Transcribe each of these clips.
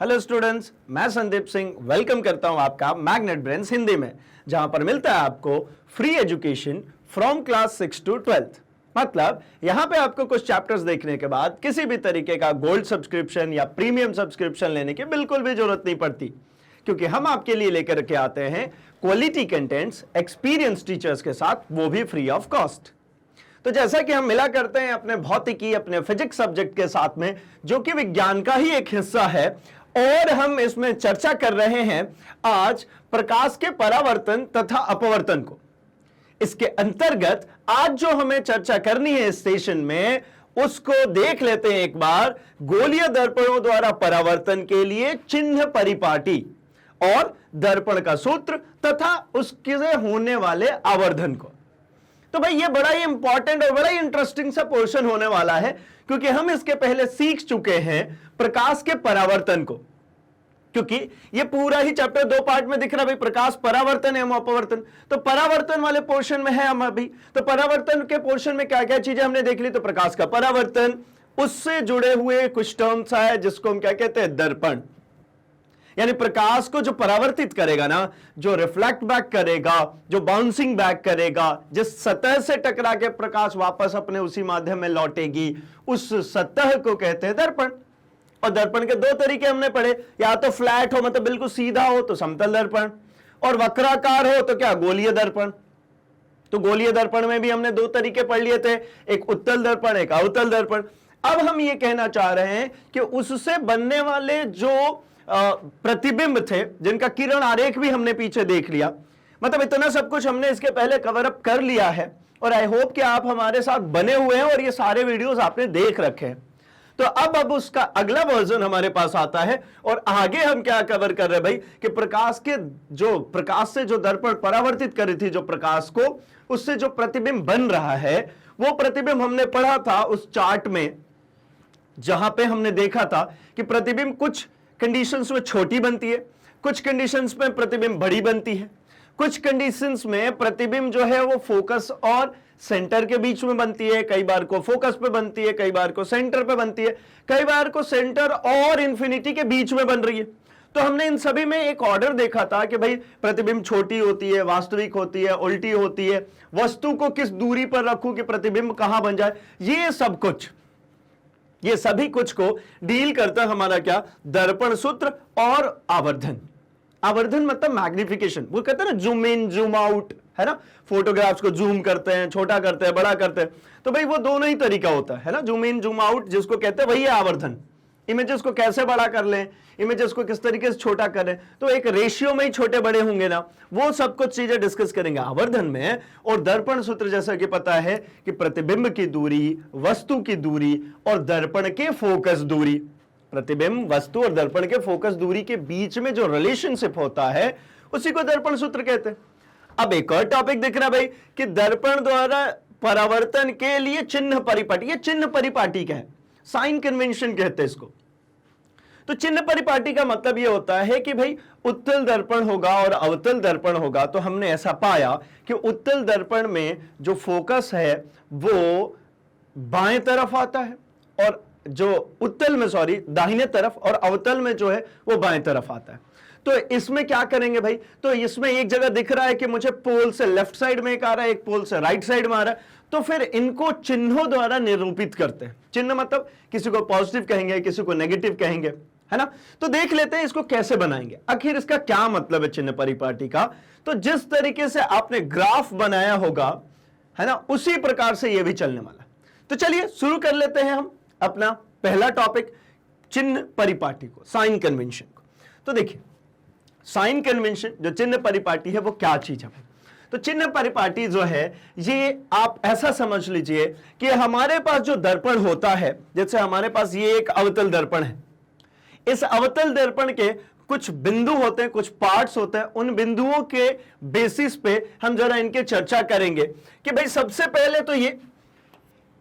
Hello students, मैं Sandeep Singh welcome करता हूं आपका मैग्नेट ब्रेन्स हिंदी में, जहां पर मिलता है आपको free education from class 6 to 12th। मतलब यहां पे आपको कुछ चैप्टर्स देखने के बाद किसी भी तरीके का गोल्ड सब्सक्रिप्शन या प्रीमियम सब्सक्रिप्शन लेने की बिल्कुल भी जरूरत नहीं पड़ती, क्योंकि हम आपके लिए लेकर के आते हैं क्वालिटी कंटेंट्स एक्सपीरियंस टीचर्स के साथ, वो भी फ्री ऑफ कॉस्ट। तो जैसा कि हम मिला करते हैं अपने भौतिकी, अपने फिजिक्स सब्जेक्ट के साथ में, जो कि विज्ञान का ही एक हिस्सा है, और हम इसमें चर्चा कर रहे हैं आज प्रकाश के परावर्तन तथा अपवर्तन को। इसके अंतर्गत आज जो हमें चर्चा करनी है इस सेशन में, उसको देख लेते हैं एक बार। गोलीय दर्पणों द्वारा परावर्तन के लिए चिन्ह परिपाटी और दर्पण का सूत्र तथा उसके होने वाले आवर्धन को। तो भाई ये बड़ा ही इंपॉर्टेंट और बड़ा ही इंटरेस्टिंग सा पोर्शन होने वाला है, क्योंकि हम इसके पहले सीख चुके हैं प्रकाश के परावर्तन को। क्योंकि ये पूरा ही चैप्टर दो पार्ट में दिख रहा है भाई, प्रकाश परावर्तन एवं अपवर्तन। तो परावर्तन वाले पोर्शन में है हम अभी। तो परावर्तन के पोर्शन में क्या क्या चीजें हमने देख ली। तो प्रकाश का परावर्तन, उससे जुड़े हुए कुछ टर्म्स है जिसको हम क्या कहते हैं, दर्पण। यानी प्रकाश को जो परावर्तित करेगा ना, जो रिफ्लेक्ट बैक करेगा, जो बाउंसिंग बैक करेगा, जिस सतह से टकरा के प्रकाश वापस अपने उसी माध्यम में लौटेगी, उस सतह को कहते हैं दर्पण। और दर्पण के दो तरीके हमने पढ़े, या तो फ्लैट हो मतलब बिल्कुल सीधा हो तो समतल दर्पण, और वक्राकार हो तो क्या, गोलीय दर्पण। तो गोलीय दर्पण में भी हमने दो तरीके पढ़ लिए थे, एक उत्तल दर्पण, एक अवतल दर्पण। अब हम ये कहना चाह रहे हैं कि उससे बनने वाले जो प्रतिबिंब थे, जिनका किरण आरेख भी हमने पीछे देख लिया, मतलब इतना सब कुछ हमने इसके पहले कवर अप कर लिया है, और आई होप कि आप हमारे साथ बने हुए हैं और ये सारे वीडियोस आपने देख रखे हैं। तो अब उसका अगला वर्जन हमारे पास आता है, और आगे हम क्या कवर कर रहे हैं भाई, कि प्रकाश से जो दर्पण परावर्तित कर रही थी जो प्रकाश को, उससे जो प्रतिबिंब बन रहा है, वो प्रतिबिंब हमने पढ़ा था उस चार्ट में, जहां पे हमने देखा था कि प्रतिबिंब कुछ कंडीशंस में छोटी बनती है, कुछ कंडीशंस में प्रतिबिंब बड़ी बनती है, कुछ कंडीशंस में प्रतिबिंब जो है वो फोकस और सेंटर के बीच में बनती है, कई बार को फोकस पे बनती है, कई बार को सेंटर पे बनती है, कई बार को सेंटर और इंफिनिटी के बीच में बन रही है। तो हमने इन सभी में एक ऑर्डर देखा था कि भाई प्रतिबिंब छोटी होती है, वास्तविक होती है, उल्टी होती है, वस्तु को किस दूरी पर रखूं कि प्रतिबिंब कहां बन जाए, ये सभी कुछ को डील करता है हमारा क्या, दर्पण सूत्र और आवर्धन। आवर्धन मतलब मैग्निफिकेशन, वो कहते हैं ना जूम इन जूम आउट, है ना। फोटोग्राफ्स को जूम करते हैं, छोटा करते हैं, बड़ा करते हैं, तो भाई वो दोनों ही तरीका होता है ना, जूम इन जूम आउट जिसको कहते हैं, वही है आवर्धन। इमेजेस को कैसे बड़ा कर लें, इमेजेस को किस तरीके से छोटा करें, तो एक रेशियो में ही छोटे बड़े होंगे ना, वो सब कुछ चीजें डिस्कस करेंगे आवर्धन में। और दर्पण सूत्र जैसा कि पता है कि प्रतिबिंब की दूरी, वस्तु की दूरी और दर्पण के फोकस दूरी, प्रतिबिंब, वस्तु और दर्पण के फोकस दूरी के बीच में जो रिलेशनशिप होता है, उसी को दर्पण सूत्र कहते हैं। अब एक और टॉपिक दिख रहा है भाई, कि दर्पण द्वारा परावर्तन के लिए चिन्ह परिपाटी। ये चिन्ह परिपाटी क्या है, साइन कन्वेंशन कहते हैं इसको। तो चिन्ह परिपाटी का मतलब यह होता है कि भाई उत्तल दर्पण होगा और अवतल दर्पण होगा। तो हमने ऐसा पाया कि उत्तल दर्पण में जो फोकस है वो बाएं तरफ आता है, और जो उत्तल में दाहिने तरफ, और अवतल में जो है वो बाएं तरफ आता है। तो इसमें क्या करेंगे भाई, तो इसमें एक जगह दिख रहा है कि मुझे पोल से लेफ्ट साइड में एक आ रहा है, एक पोल से राइट साइड में आ रहा है, तो फिर इनको चिन्हों द्वारा निरूपित करते हैं। चिन्ह मतलब किसी को पॉजिटिव कहेंगे, किसी को नेगेटिव कहेंगे, है ना। तो देख लेते हैं इसको कैसे बनाएंगे, आखिर इसका क्या मतलब है चिन्ह परिपाटी का। तो जिस तरीके से आपने ग्राफ बनाया होगा, है ना, उसी प्रकार से यह भी चलने वाला। तो चलिए शुरू कर लेते हैं हम अपना पहला टॉपिक, चिन्ह परिपाटी को, साइन कन्वेंशन को। तो देखिए साइन कन्वेंशन, जो चिन्ह परिपाटी है, वो क्या चीज है। तो चिन्ह परिपाटी जो है, ये आप ऐसा समझ लीजिए कि हमारे पास जो दर्पण होता है, जैसे हमारे पास ये एक अवतल दर्पण है, इस अवतल दर्पण के कुछ बिंदु होते हैं, कुछ पार्ट्स होते हैं। उन बिंदुओं के बेसिस पे हम जरा इनके चर्चा करेंगे कि भाई सबसे पहले तो ये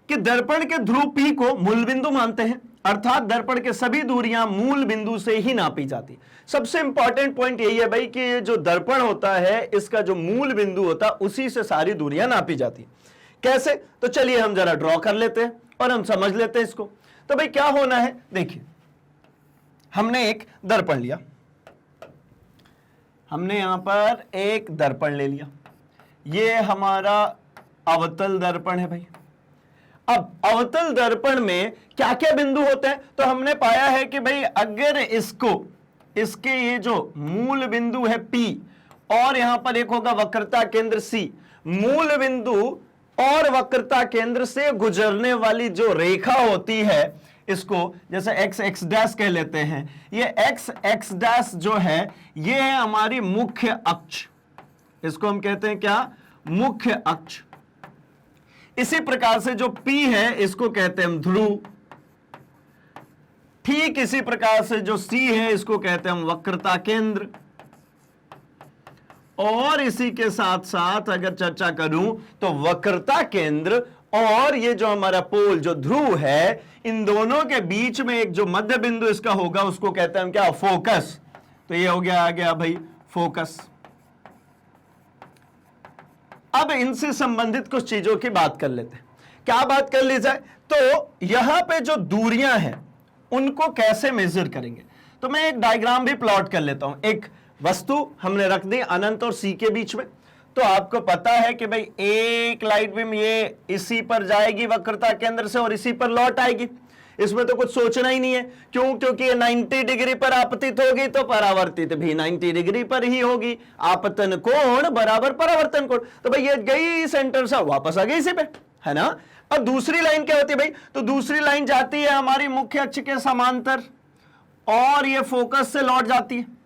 कि दर्पण के ध्रुव P को मूल बिंदु मानते हैं, अर्थात दर्पण के सभी दूरियां मूल बिंदु से ही नापी जाती। सबसे इंपॉर्टेंट पॉइंट यही है भाई कि ये जो दर्पण होता है, इसका जो मूल बिंदु होता है, उसी से सारी दूरियां नापी जाती। कैसे, तो चलिए हम जरा ड्रॉ कर लेते हैं और हम समझ लेते हैं इसको। तो भाई क्या होना है, देखिए हमने एक दर्पण लिया, हमने यहां पर एक दर्पण ले लिया, ये हमारा अवतल दर्पण है भाई। अब अवतल दर्पण में क्या क्या बिंदु होते हैं, तो हमने पाया है कि भाई अगर इसके ये जो मूल बिंदु है P और यहां पर एक होगा वक्रता केंद्र C, मूल बिंदु और वक्रता केंद्र से गुजरने वाली जो रेखा होती है, इसको जैसे x डैश कह लेते हैं, ये x डैश जो है ये है हमारी मुख्य अक्ष, इसको हम कहते हैं क्या, मुख्य अक्ष। इसी प्रकार से जो P है इसको कहते हैं हम ध्रुव, ठीक इसी प्रकार से जो C है इसको कहते हैं हम वक्रता केंद्र, और इसी के साथ साथ अगर चर्चा करूं तो वक्रता केंद्र और ये जो हमारा पोल जो ध्रुव है, इन दोनों के बीच में एक जो मध्य बिंदु इसका होगा उसको कहते हैं हम क्या, फोकस। तो ये हो गया, आ गया भाई फोकस। अब इनसे संबंधित कुछ चीजों की बात कर लेते हैं। क्या बात कर ली जाए, तो यहां पे जो दूरियां हैं उनको कैसे मेजर करेंगे, तो मैं एक डायग्राम भी प्लॉट कर लेता हूं। एक वस्तु हमने रख दी अनंत और सी के बीच में, तो आपको पता है कि भाई एक लाइट बीम ये इसी पर जाएगी वक्रता केंद्र से और इसी पर लौट आएगी, इसमें तो कुछ सोचना ही नहीं है। क्यों, क्योंकि ये 90 डिग्री पर आपतित होगी तो परावर्तित भी 90 डिग्री पर ही होगी, आपतन कोण बराबर परावर्तन कोण। तो भाई ये गई सेंटर से वापस आ गई इसी पे, है ना। अब दूसरी लाइन क्या होती है भाई, तो दूसरी लाइन जाती है हमारी मुख्य अक्ष के समांतर और ये फोकस से लौट जाती है।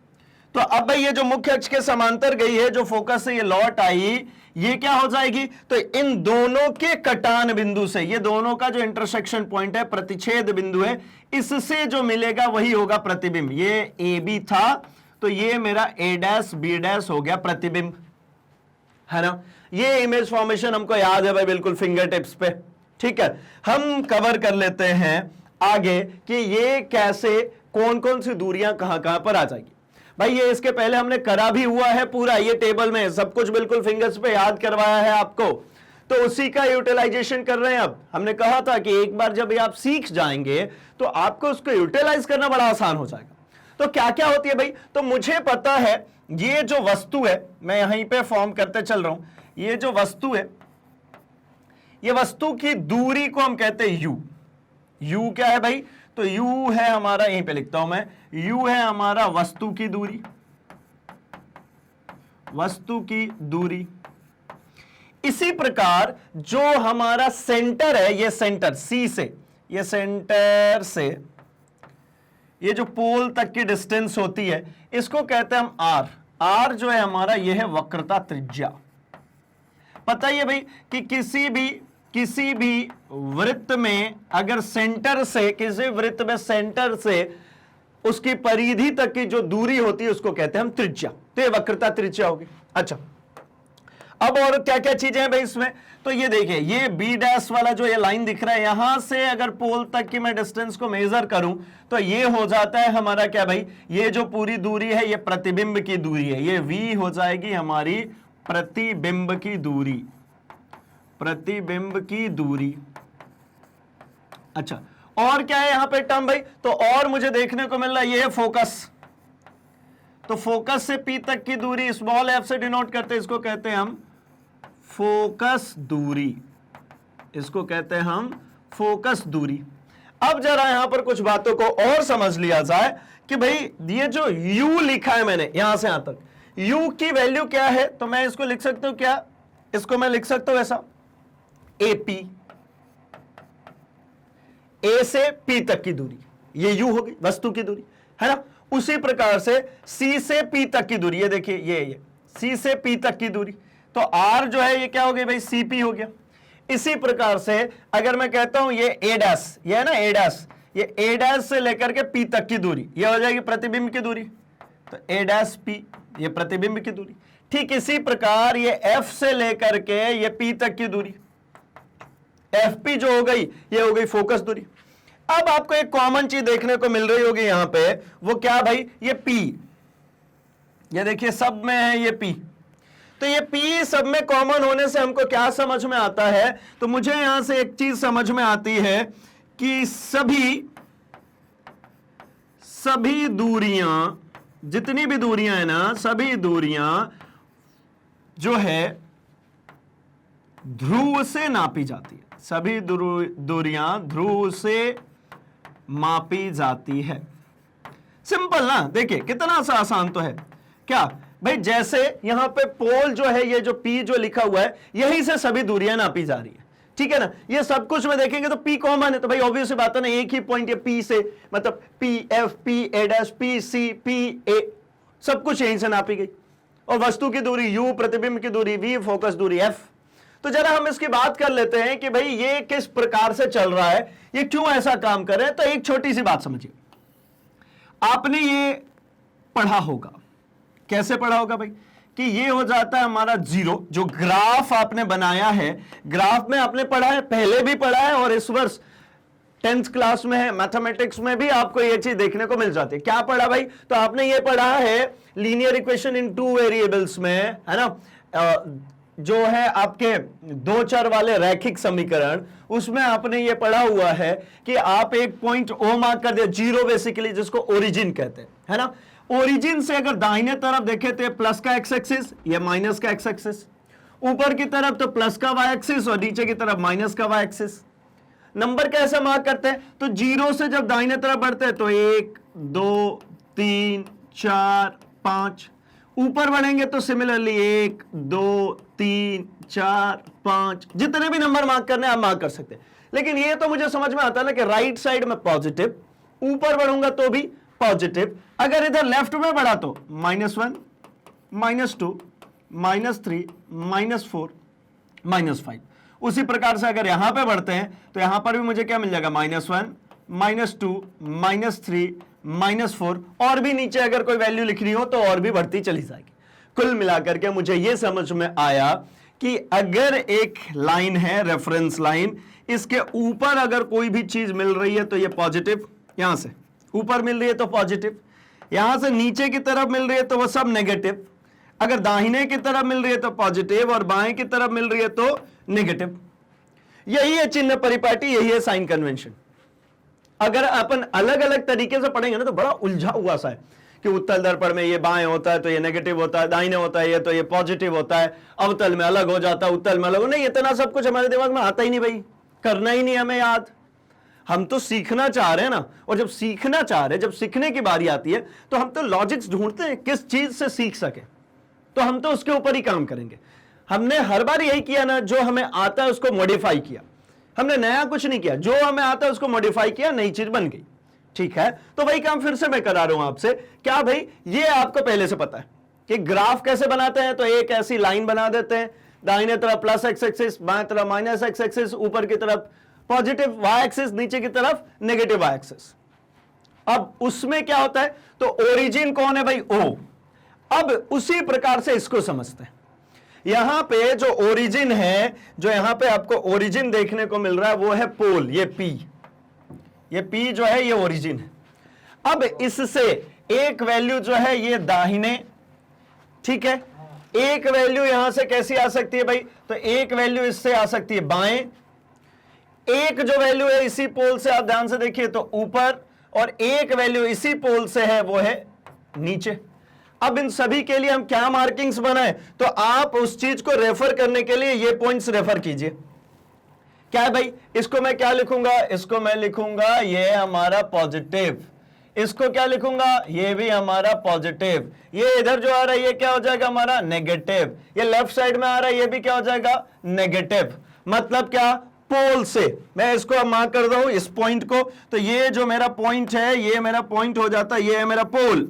तो अब भाई ये जो मुख्य अक्ष के समांतर गई है, जो फोकस से ये लौट आई, ये क्या हो जाएगी, तो इन दोनों के कटान बिंदु से, ये दोनों का जो इंटरसेक्शन पॉइंट है, प्रतिच्छेद बिंदु है, इससे जो मिलेगा वही होगा प्रतिबिंब। ये ए बी था तो ये मेरा ए डैश बी डैश हो गया प्रतिबिंब, है ना। ये इमेज फॉर्मेशन हमको याद है भाई बिल्कुल फिंगर टिप्स पे, ठीक है। हम कवर कर लेते हैं आगे कि ये कैसे, कौन कौन सी दूरियां कहां कहां पर आ जाएगी। भाई ये इसके पहले हमने करा भी हुआ है पूरा, ये टेबल में सब कुछ बिल्कुल फिंगर्स पे याद करवाया है आपको, तो उसी का यूटिलाइजेशन कर रहे हैं। अब हमने कहा था कि एक बार जब ये आप सीख जाएंगे तो आपको उसको यूटिलाइज करना बड़ा आसान हो जाएगा। तो क्या क्या होती है भाई, तो मुझे पता है ये जो वस्तु है, मैं यहीं पे फॉर्म करते चल रहा हूं, ये जो वस्तु है, ये वस्तु की दूरी को हम कहते हैं यू। यू क्या है भाई, तो u है हमारा, यहीं पे लिखता हूं मैं, u है हमारा वस्तु की दूरी, वस्तु की दूरी। इसी प्रकार जो हमारा सेंटर है, ये सेंटर C से, ये सेंटर से ये जो पोल तक की डिस्टेंस होती है इसको कहते हैं हम r। r जो है हमारा ये है वक्रता त्रिज्या। पता ही है भाई कि किसी भी वृत्त में अगर सेंटर से, किसी वृत्त में सेंटर से उसकी परिधि तक की जो दूरी होती है उसको कहते हैं हम त्रिज्या, तो ये वक्रता त्रिज्या होगी। अच्छा, अब और क्या क्या चीजें हैं भाई इसमें, तो ये देखिए, ये बी डैश वाला जो ये लाइन दिख रहा है, यहां से अगर पोल तक की मैं डिस्टेंस को मेजर करूं तो ये हो जाता है हमारा क्या भाई, ये जो पूरी दूरी है ये प्रतिबिंब की दूरी है, ये v हो जाएगी हमारी प्रतिबिंब की दूरी, प्रतिबिंब की दूरी। अच्छा, और क्या है यहां पे टर्म भाई, तो और मुझे देखने को मिल रहा है ये है फोकस। तो फोकस से P तक की दूरी स्मॉल f से डिनोट करते हैं, इसको कहते हैं हम फोकस दूरी, इसको कहते हैं हम फोकस दूरी। अब जरा यहां पर कुछ बातों को और समझ लिया जाए कि भाई ये जो u लिखा है मैंने यहां से यहां तक, u की वैल्यू क्या है, तो मैं इसको लिख सकता हूं क्या, इसको मैं लिख सकता हूं ऐसा, AP, A से P तक की दूरी, ये u होगी वस्तु की दूरी, है ना। उसी प्रकार से C से P तक की दूरी, ये देखिए ये C से P तक की दूरी, तो R जो है ये क्या हो गया भाई, CP हो गया। इसी प्रकार से अगर मैं कहता हूं ये A डैश, ये है ना A डैश, ये A डैश से लेकर के P तक की दूरी ये हो जाएगी प्रतिबिंब की दूरी, तो A डैश P ये प्रतिबिंब की दूरी। ठीक इसी प्रकार ये F से लेकर के ये P तक की दूरी, FP जो हो गई ये हो गई फोकस दूरी। अब आपको एक कॉमन चीज देखने को मिल रही होगी यहां पे, वो क्या भाई, ये P, ये देखिए सब में है ये P, तो ये P सब में कॉमन होने से हमको क्या समझ में आता है, तो मुझे यहां से एक चीज समझ में आती है कि सभी दूरियां, जितनी भी दूरियां है ना, सभी दूरियां जो है ध्रुव से नापी जाती है। सभी दूरियां ध्रुव से मापी जाती है। सिंपल ना, देखिए कितना सा आसान तो है। क्या भाई, जैसे यहां पे पोल जो है, ये जो P जो लिखा हुआ है, यहीं से सभी दूरियां नापी जा रही है, ठीक है ना। ये सब कुछ में देखेंगे तो P कॉमन है, तो भाई ऑब्वियस बात है ना, एक ही पॉइंट है P से, मतलब PF, PA', PC, PA, सब कुछ यहीं से नापी गई। और वस्तु की दूरी U, प्रतिबिंब की दूरी V, फोकस दूरी F। तो जरा हम इसकी बात कर लेते हैं कि भाई ये किस प्रकार से चल रहा है, ये क्यों ऐसा काम कर रहे हैं। तो एक छोटी सी बात समझिए, आपने ये पढ़ा होगा, कैसे पढ़ा होगा भाई, कि ये हो जाता है हमारा जीरो। जो ग्राफ आपने बनाया है, ग्राफ में आपने पढ़ा है, पहले भी पढ़ा है, और इस वर्ष 10th क्लास में है, मैथमेटिक्स में भी आपको ये चीज देखने को मिल जाती है। क्या पढ़ा भाई, तो आपने ये पढ़ा है लीनियर इक्वेशन इन 2 वेरिएबल्स में, है ना, जो है आपके 2 चर वाले रैखिक समीकरण, उसमें आपने ये पढ़ा हुआ है कि आप एक पॉइंट ओ मार्क कर दिया, जीरो बेसिकली, जिसको ओरिजिन कहते हैं, है ना। ओरिजिन से अगर दाहिने तरफ देखे तो प्लस का एक्स एक्सिस, ये माइनस का एक्स एक्सिस, ऊपर की तरफ तो प्लस का वाई एक्सिस और नीचे की तरफ माइनस का वाई एक्सिस। नंबर कैसे मार्क करते हैं, तो जीरो से जब दाहिने तरफ बढ़ते हैं तो 1 2 3 4 5, ऊपर बढ़ेंगे तो सिमिलरली 1 2 3 4 5, जितने भी नंबर मार्क करने आप मार्क कर सकते हैं। लेकिन ये तो मुझे समझ में आता है ना कि राइट साइड में पॉजिटिव, ऊपर बढ़ूंगा तो भी पॉजिटिव, अगर इधर लेफ्ट में बढ़ा तो -1 -2 -3 -4 -5। उसी प्रकार से अगर यहां पे बढ़ते हैं तो यहां पर भी मुझे क्या मिल जाएगा, -1 -2 -3 -4, और भी नीचे अगर कोई वैल्यू लिखनी हो तो और भी बढ़ती चली जाएगी। कुल मिलाकर के मुझे यह समझ में आया कि अगर एक लाइन है, रेफरेंस लाइन, इसके ऊपर अगर कोई भी चीज मिल रही है तो ये पॉजिटिव, यहां से ऊपर मिल रही है तो पॉजिटिव, यहां से नीचे की तरफ मिल रही है तो वो सब नेगेटिव, अगर दाहिने की तरफ मिल रही है तो पॉजिटिव और बाएं की तरफ मिल रही है तो नेगेटिव। यही है चिन्ह परिपाटी, यही है साइन कन्वेंशन। अगर अपन अलग अलग तरीके से पढ़ेंगे ना तो बड़ा उलझा हुआ सा है कि उत्तल दर्पण में ये बाएं होता है तो ये नेगेटिव होता है, दाहिने होता है ये तो ये पॉजिटिव होता है, अवतल में अलग हो जाता है, उत्तल में अलग हो, नहीं, इतना सब कुछ हमारे दिमाग में आता ही नहीं भाई, करना ही नहीं हमें याद। हम तो सीखना चाह रहे हैं ना, और जब सीखना चाह रहे हैं, जब सीखने की बारी आती है तो हम तो लॉजिक्स ढूंढते हैं किस चीज से सीख सके, तो हम तो उसके ऊपर ही काम करेंगे। हमने हर बार यही किया ना, जो हमें आता है उसको मॉडिफाई किया, हमने नया कुछ नहीं किया, जो हमें आता है उसको मॉडिफाई किया, नई चीज बन गई, ठीक है। तो वही काम फिर से मैं करा रहा हूं आपसे। क्या भाई, ये आपको पहले से पता है कि ग्राफ कैसे बनाते हैं, तो एक ऐसी लाइन बना देते हैं, दाहिने तरफ प्लस एक्स एक्सिस, बाएं तरफ माइनस एक्स एक्सिस, ऊपर की तरफ पॉजिटिव वाई एक्सिस, नीचे की तरफ नेगेटिव वाई एक्सिस। अब उसमें क्या होता है, तो ओरिजिन कौन है भाई, ओ। अब उसी प्रकार से इसको समझते हैं। यहां पे जो ओरिजिन है, जो यहां पे आपको ओरिजिन देखने को मिल रहा है वो है पोल, ये P, ये P जो है ये ओरिजिन है। अब इससे एक वैल्यू जो है ये दाहिने, ठीक है, एक वैल्यू यहां से कैसी आ सकती है भाई, तो एक वैल्यू इससे आ सकती है बाएं, एक जो वैल्यू है इसी पोल से, आप ध्यान से देखिए तो ऊपर, और एक वैल्यू इसी पोल से है वो है नीचे। अब इन सभी के लिए हम क्या मार्किंग्स बनाए, तो आप उस चीज को रेफर करने के लिए ये पॉइंट्स रेफर कीजिए। क्या है भाई, इसको मैं क्या लिखूंगा, इसको मैं लिखूंगा ये हमारा पॉजिटिव, इसको क्या लिखूंगा, ये भी हमारा पॉजिटिव, ये इधर जो आ रहा है ये क्या हो जाएगा हमारा नेगेटिव, ये लेफ्ट साइड में आ रहा है ये भी क्या हो जाएगा नेगेटिव। मतलब क्या, पोल से मैं इसको अब मार्क कर दूं इस पॉइंट को, तो ये जो मेरा पॉइंट है ये मेरा पॉइंट हो जाता है, ये है मेरा पोल,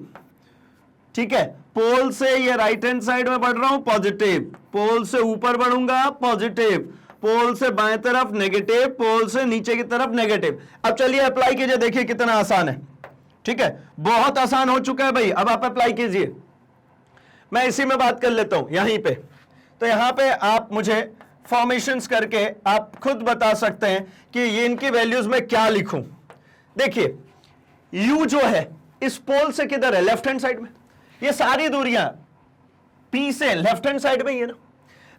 ठीक है। पोल से ये राइट हैंड साइड में बढ़ रहा हूं पॉजिटिव, पोल से ऊपर बढ़ूंगा पॉजिटिव, पोल से बाएं तरफ नेगेटिव, पोल से नीचे की तरफ नेगेटिव। अब चलिए अप्लाई कीजिए, देखिए कितना आसान है, ठीक है, बहुत आसान हो चुका है भाई। अब आप अप्लाई कीजिए, मैं इसी में बात कर लेता हूं यहीं पे। तो यहां पे आप मुझे फॉर्मेशंस करके आप खुद बता सकते हैं कि ये इनकी वैल्यूज में क्या लिखूं। देखिए u जो है इस पोल से किधर है, लेफ्ट हैंड साइड में, ये सारी दूरियां P से लेफ्ट हैंड साइड में ही है ना।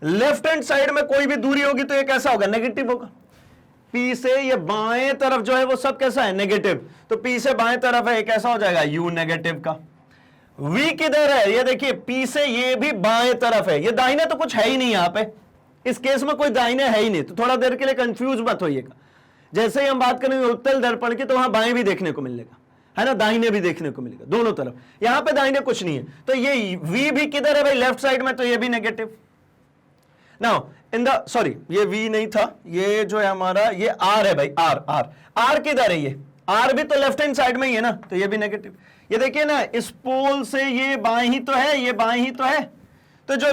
लेफ्ट हैंड साइड में कोई भी दूरी होगी तो ये कैसा होगा, नेगेटिव होगा। P से ये बाएं तरफ जो है वो सब कैसा है, नेगेटिव, तो P से बाएं तरफ है, ये कैसा हो जाएगा, U नेगेटिव का। V किधर है, ये देखिए P से ये भी बाएं तरफ है, ये दाहिने तो कुछ है ही नहीं यहां पे, इस केस में कोई दाहिने है ही नहीं, तो थोड़ा देर के लिए कंफ्यूज मत होइएगा। जैसे ही हम बात करेंगे उत्तल दर्पण की, तो वहां बाएं भी देखने को मिलेगा, है ना, दाहिने भी देखने को मिलेगा, दोनों तरफ। यहां पे दाहिने कुछ नहीं है, तो ये V भी किधर है भाई, लेफ्ट साइड में, तो ये भी negative. Now in the, sorry ये V नहीं था, ये जो है हमारा ये R है भाई, R किधर है, ये R भी तो लेफ्ट हैंड साइड में ही है ना, तो ये भी नेगेटिव। ये देखिए ना, इस पोल से ये बाएं ही तो है, ये बाएं ही तो है, तो जो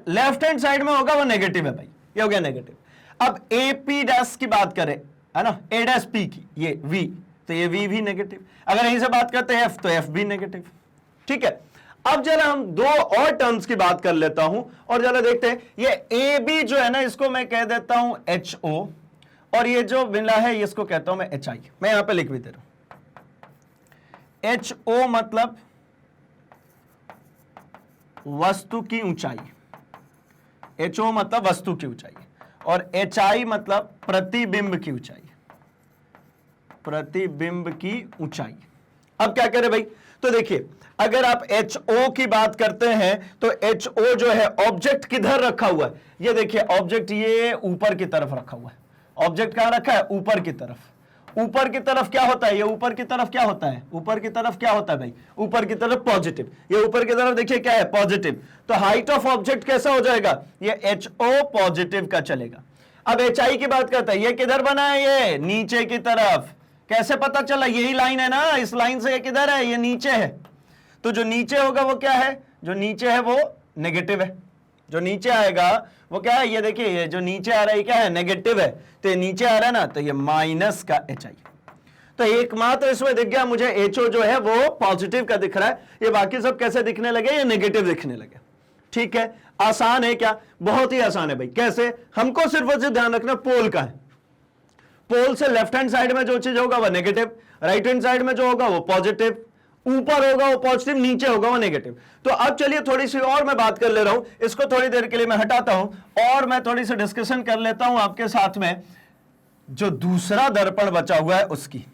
लेफ्ट हैंड साइड में होगा वो नेगेटिव है भाई, ये हो गया नेगेटिव। अब AP डैश की बात करें, है ना, A डैश P की, ये V, तो ये V भी नेगेटिव। अगर यहीं से बात करते हैं F, तो F भी नेगेटिव। ठीक है, अब जरा हम दो और टर्म्स की बात कर लेता हूं और जरा देखते हैं, ये AB जो है ना, इसको मैं कह देता हूं HO, और ये जो मिला है ये इसको कहता हूं मैं HI। मैं यहां पे लिख भी दे रहा हूं, HO मतलब वस्तु की ऊंचाई, HO मतलब वस्तु की ऊंचाई, और HI मतलब प्रतिबिंब की ऊंचाई, प्रतिबिंब की ऊंचाई। अब क्या करें भाई, तो देखिए अगर आप HO की बात करते हैं तो HO जो है ऑब्जेक्ट किधर रखा हुआ है, ये देखिए ऑब्जेक्ट ये ऊपर की तरफ रखा हुआ है। ऑब्जेक्ट कहां रखा है, ऊपर की तरफ। ऊपर की तरफ क्या होता है, ये ऊपर की तरफ क्या होता है, ऊपर की तरफ क्या होता है भाई, ऊपर की तरफ पॉजिटिव। ये ऊपर की तरफ देखिए क्या है, पॉजिटिव, तो हाइट ऑफ ऑब्जेक्ट कैसा हो जाएगा, ये HO पॉजिटिव का चलेगा। अब HI की बात करता है, ये किधर बना है, ये नीचे की तरफ। कैसे पता चला, यही लाइन है ना, इस लाइन से ये किधर है, ये नीचे है, तो जो नीचे होगा वो क्या है, जो नीचे है वो नेगेटिव है, जो नीचे आएगा वो क्या है, ये देखिए ये जो नीचे आ रहा है क्या है, नेगेटिव है, तो ये नीचे आ रहा है ना, तो ये माइनस का HI। तो एकमात्र इसमें दिख गया मुझे HO जो है वो पॉजिटिव का दिख रहा है, ये बाकी सब कैसे दिखने लगे, ये नेगेटिव दिखने लगे। ठीक है, आसान है क्या, बहुत ही आसान है भाई। कैसे, हमको सिर्फ ध्यान रखना पोल का है, पोल से लेफ्ट हैंड साइड में जो चीज होगा वो नेगेटिव, राइट हैंड साइड में जो होगा वो पॉजिटिव, ऊपर होगा वो पॉजिटिव, नीचे होगा वो नेगेटिव। तो अब चलिए थोड़ी सी और मैं बात कर ले रहा हूं, इसको थोड़ी देर के लिए मैं हटाता हूं और मैं थोड़ी सी डिस्कशन कर लेता हूं आपके साथ में जो दूसरा दर्पण बचा हुआ है उसकी।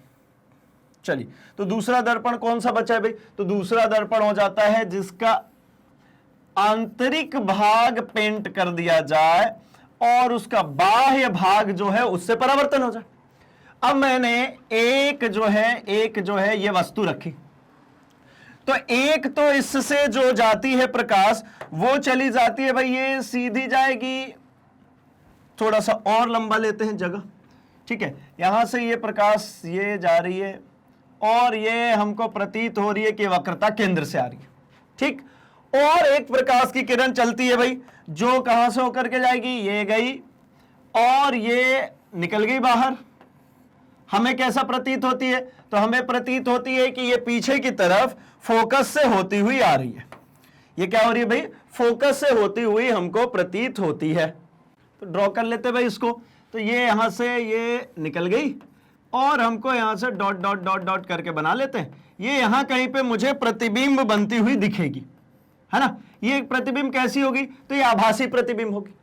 चलिए, तो दूसरा दर्पण कौन सा बचा है भाई, तो दूसरा दर्पण हो जाता है जिसका आंतरिक भाग पेंट कर दिया जाए और उसका बाह्य भाग जो है उससे परावर्तन हो जाए। अब मैंने एक जो है ये वस्तु रखी, तो एक तो इससे जो जाती है प्रकाश वो चली जाती है भाई, ये सीधी जाएगी, थोड़ा सा और लंबा लेते हैं जगह। ठीक है, यहां से ये प्रकाश ये जा रही है और ये हमको प्रतीत हो रही है कि वक्रता केंद्र से आ रही है। ठीक, और एक प्रकाश की किरण चलती है भाई, जो कहां से होकर के जाएगी, ये गई और ये निकल गई बाहर। हमें कैसा प्रतीत होती है, तो हमें प्रतीत होती है कि ये पीछे की तरफ फोकस से होती हुई आ रही है। ये क्या हो रही है भाई, फोकस से होती हुई हमको प्रतीत होती है। तो ड्रॉ कर लेते भाई इसको, तो ये यहां से ये निकल गई और हमको यहां से डॉट डॉट डॉट डॉट करके बना लेते हैं। ये यहां कहीं पे मुझे प्रतिबिंब बनती हुई दिखेगी, है ना। ये प्रतिबिंब कैसी होगी, तो ये आभासी प्रतिबिंब होगी।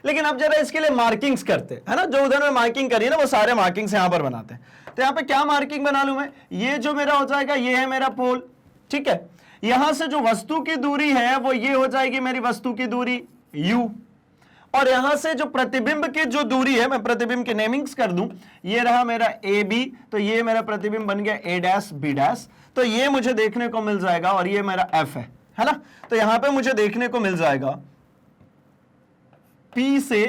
लेकिन अब जरा इसके लिए मार्किंग्स करते हैं, है ना, जो उधर में मार्किंग करी ना वो सारे मार्किंग्स यहां पर बनाते हैं। तो यहां पे क्या मार्किंग बना लूं मैं, ये जो मेरा हो जाएगा ये है मेरा पोल। ठीक है, यहां से जो वस्तु की दूरी है वो ये हो जाएगी मेरी वस्तु की दूरी u, और यहां से जो प्रतिबिंब की जो दूरी है, मैं प्रतिबिंब के नेमिंग्स कर दूं, ये रहा मेरा AB, तो ये मेरा प्रतिबिंब बन गया A डैश B डैश, तो ये मुझे देखने को मिल जाएगा, और ये मेरा F है ना। तो यहां पे मुझे देखने को मिल जाएगा P से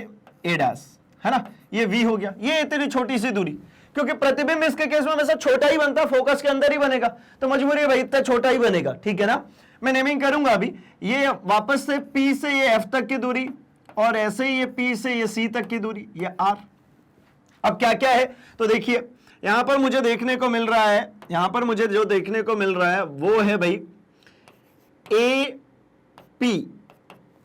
A डैश, है ना, ये V हो गया। ये इतनी छोटी सी दूरी, क्योंकि प्रतिबिंब इसके केस में हमेशा छोटा ही बनता, फोकस के अंदर ही बनेगा, तो मजबूरी है भाई इतना छोटा ही बनेगा। ठीक है ना, मैं नेमिंग करूंगा अभी। ये वापस से P से ये F तक की दूरी, और ऐसे ही ये P से ये C तक की दूरी, ये R। अब क्या क्या है, तो देखिए यहां पर मुझे देखने को मिल रहा है, यहां पर मुझे जो देखने को मिल रहा है वो है भाई AP,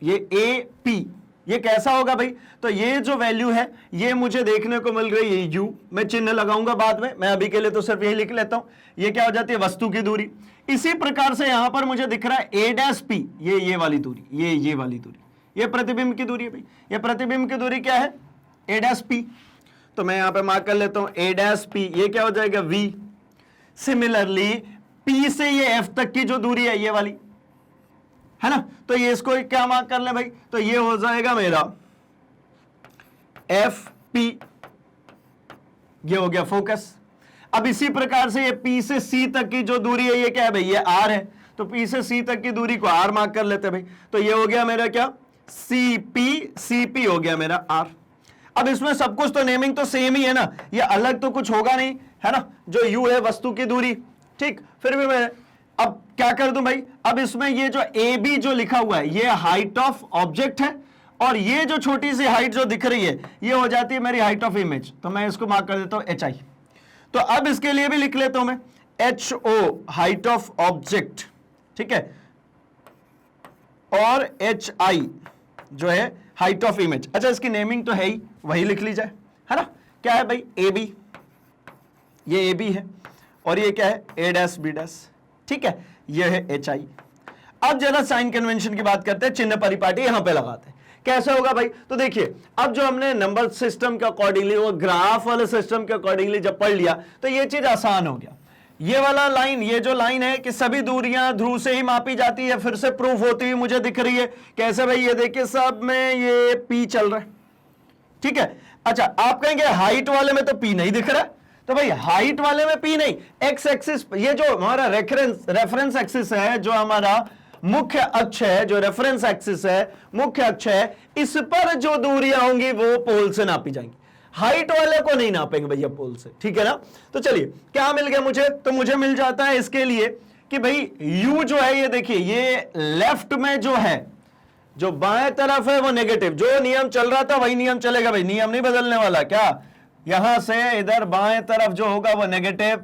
ये AP, ये कैसा होगा भाई, तो ये जो वैल्यू है ये मुझे देखने को मिल रही है U, मैं चिन्ह लगाऊंगा बाद में, मैं अभी के लिए तो सिर्फ यही लिख लेता हूं। ये क्या हो जाती है, वस्तु की दूरी। इसी प्रकार से यहां पर मुझे दिख रहा है A डैश P, ये वाली दूरी, ये वाली दूरी, ये प्रतिबिंब की दूरी है भाई। ये प्रतिबिंब की दूरी क्या है, A डैश P। तो मैं यहां पे मार्क कर लेता हूं a डैश p, ये क्या हो जाएगा v। सिमिलरली p से ये f तक की जो दूरी है ये वाली है ना, तो ये इसको क्या मार्क कर ले भाई, तो ये हो जाएगा मेरा एफ पी, ये हो गया फोकस। अब इसी प्रकार से ये P से C तक की जो दूरी है ये क्या है भाई, ये R है, तो P से C तक की दूरी को R मार्क कर लेते हैं भाई, तो ये हो गया मेरा क्या CP हो गया मेरा R। अब इसमें सब कुछ तो नेमिंग तो सेम ही है ना, ये अलग तो कुछ होगा नहीं है ना, जो U है वस्तु की दूरी, ठीक। फिर भी मैं अब क्या कर दूं भाई, अब इसमें ये जो AB जो लिखा हुआ है ये हाइट ऑफ ऑब्जेक्ट है, और ये जो छोटी सी हाइट जो दिख रही है ये हो जाती है मेरी हाइट ऑफ इमेज, तो मैं इसको मार्क कर देता हूं HI। तो अब इसके लिए भी लिख लेता हूं मैं HO हाइट ऑफ ऑब्जेक्ट, ठीक है, और HI जो है हाइट ऑफ इमेज। अच्छा इसकी नेमिंग तो है ही, वही लिख ली जाए, है ना। क्या है भाई AB, ये AB है, और ये क्या है A डैश B डैश, ठीक है, ये है HI। अब जरा साइन कन्वेंशन की बात करते हैं, चिन्ह परिपाटी यहां पे लगाते हैं। कैसे होगा भाई, तो देखिए अब जो हमने नंबर सिस्टम के अकॉर्डिंगली और ग्राफ वाले सिस्टम के अकॉर्डिंगली जब पढ़ लिया तो ये चीज आसान हो गया। ये वाला लाइन, ये जो लाइन है कि सभी दूरियां ध्रुव से ही मापी जाती है, फिर से प्रूफ होती हुई मुझे दिख रही है। कैसे भाई, ये देखिए सब में ये P चल रहा है, ठीक है। अच्छा आप कहेंगे हाइट वाले में तो P नहीं दिख रहा, तो भाई हाइट वाले में P नहीं, एक्स एक्सिस, ये जो हमारा रेफरेंस एक्सिस है, जो हमारा मुख्य अक्ष है, जो रेफरेंस एक्सिस है, मुख्य अक्ष है, इस पर जो दूरियां होंगी वो पोल से नापी जाएंगी, हाइट वाले को नहीं नापेंगे भैया पोल से, ठीक है ना। तो चलिए क्या मिल गया मुझे, तो मुझे मिल जाता है इसके लिए कि भाई U जो है, ये देखिए ये लेफ्ट में जो है, जो बाएं तरफ है वो नेगेटिव, जो नियम चल रहा था वही नियम चलेगा भाई, नियम नहीं बदलने वाला। क्या, यहां से इधर बाएं तरफ जो होगा वो नेगेटिव,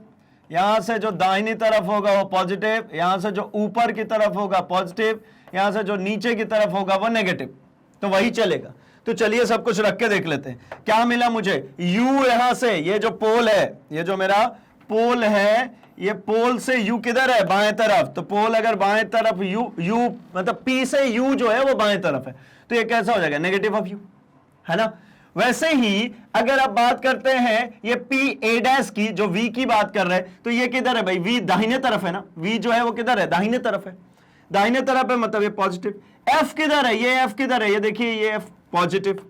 यहां से जो दाहिनी तरफ होगा वो पॉजिटिव, यहां से जो ऊपर की तरफ होगा पॉजिटिव, यहां से जो नीचे की तरफ होगा वो नेगेटिव, तो वही चलेगा। तो चलिए सब कुछ रख के देख लेते हैं क्या मिला मुझे। U यहां से, ये जो पोल है, ये जो मेरा पोल है, ये पोल से U किधर है, बाएं तरफ, तो पोल अगर बाएं तरफ U मतलब P से U जो है वो बाएं तरफ है, तो ये कैसा हो जाएगा, नेगेटिव ऑफ U, है ना। वैसे ही अगर आप बात करते हैं ये PA डैश की, जो V की बात कर रहे हैं, तो ये किधर है भाई, V दाहिने तरफ है ना, V जो है वो किधर है, दाहिने तरफ है, दाहिने तरफ है मतलब ये पॉजिटिव। F किधर है, ये F किधर है, ये देखिए ये F पॉजिटिव।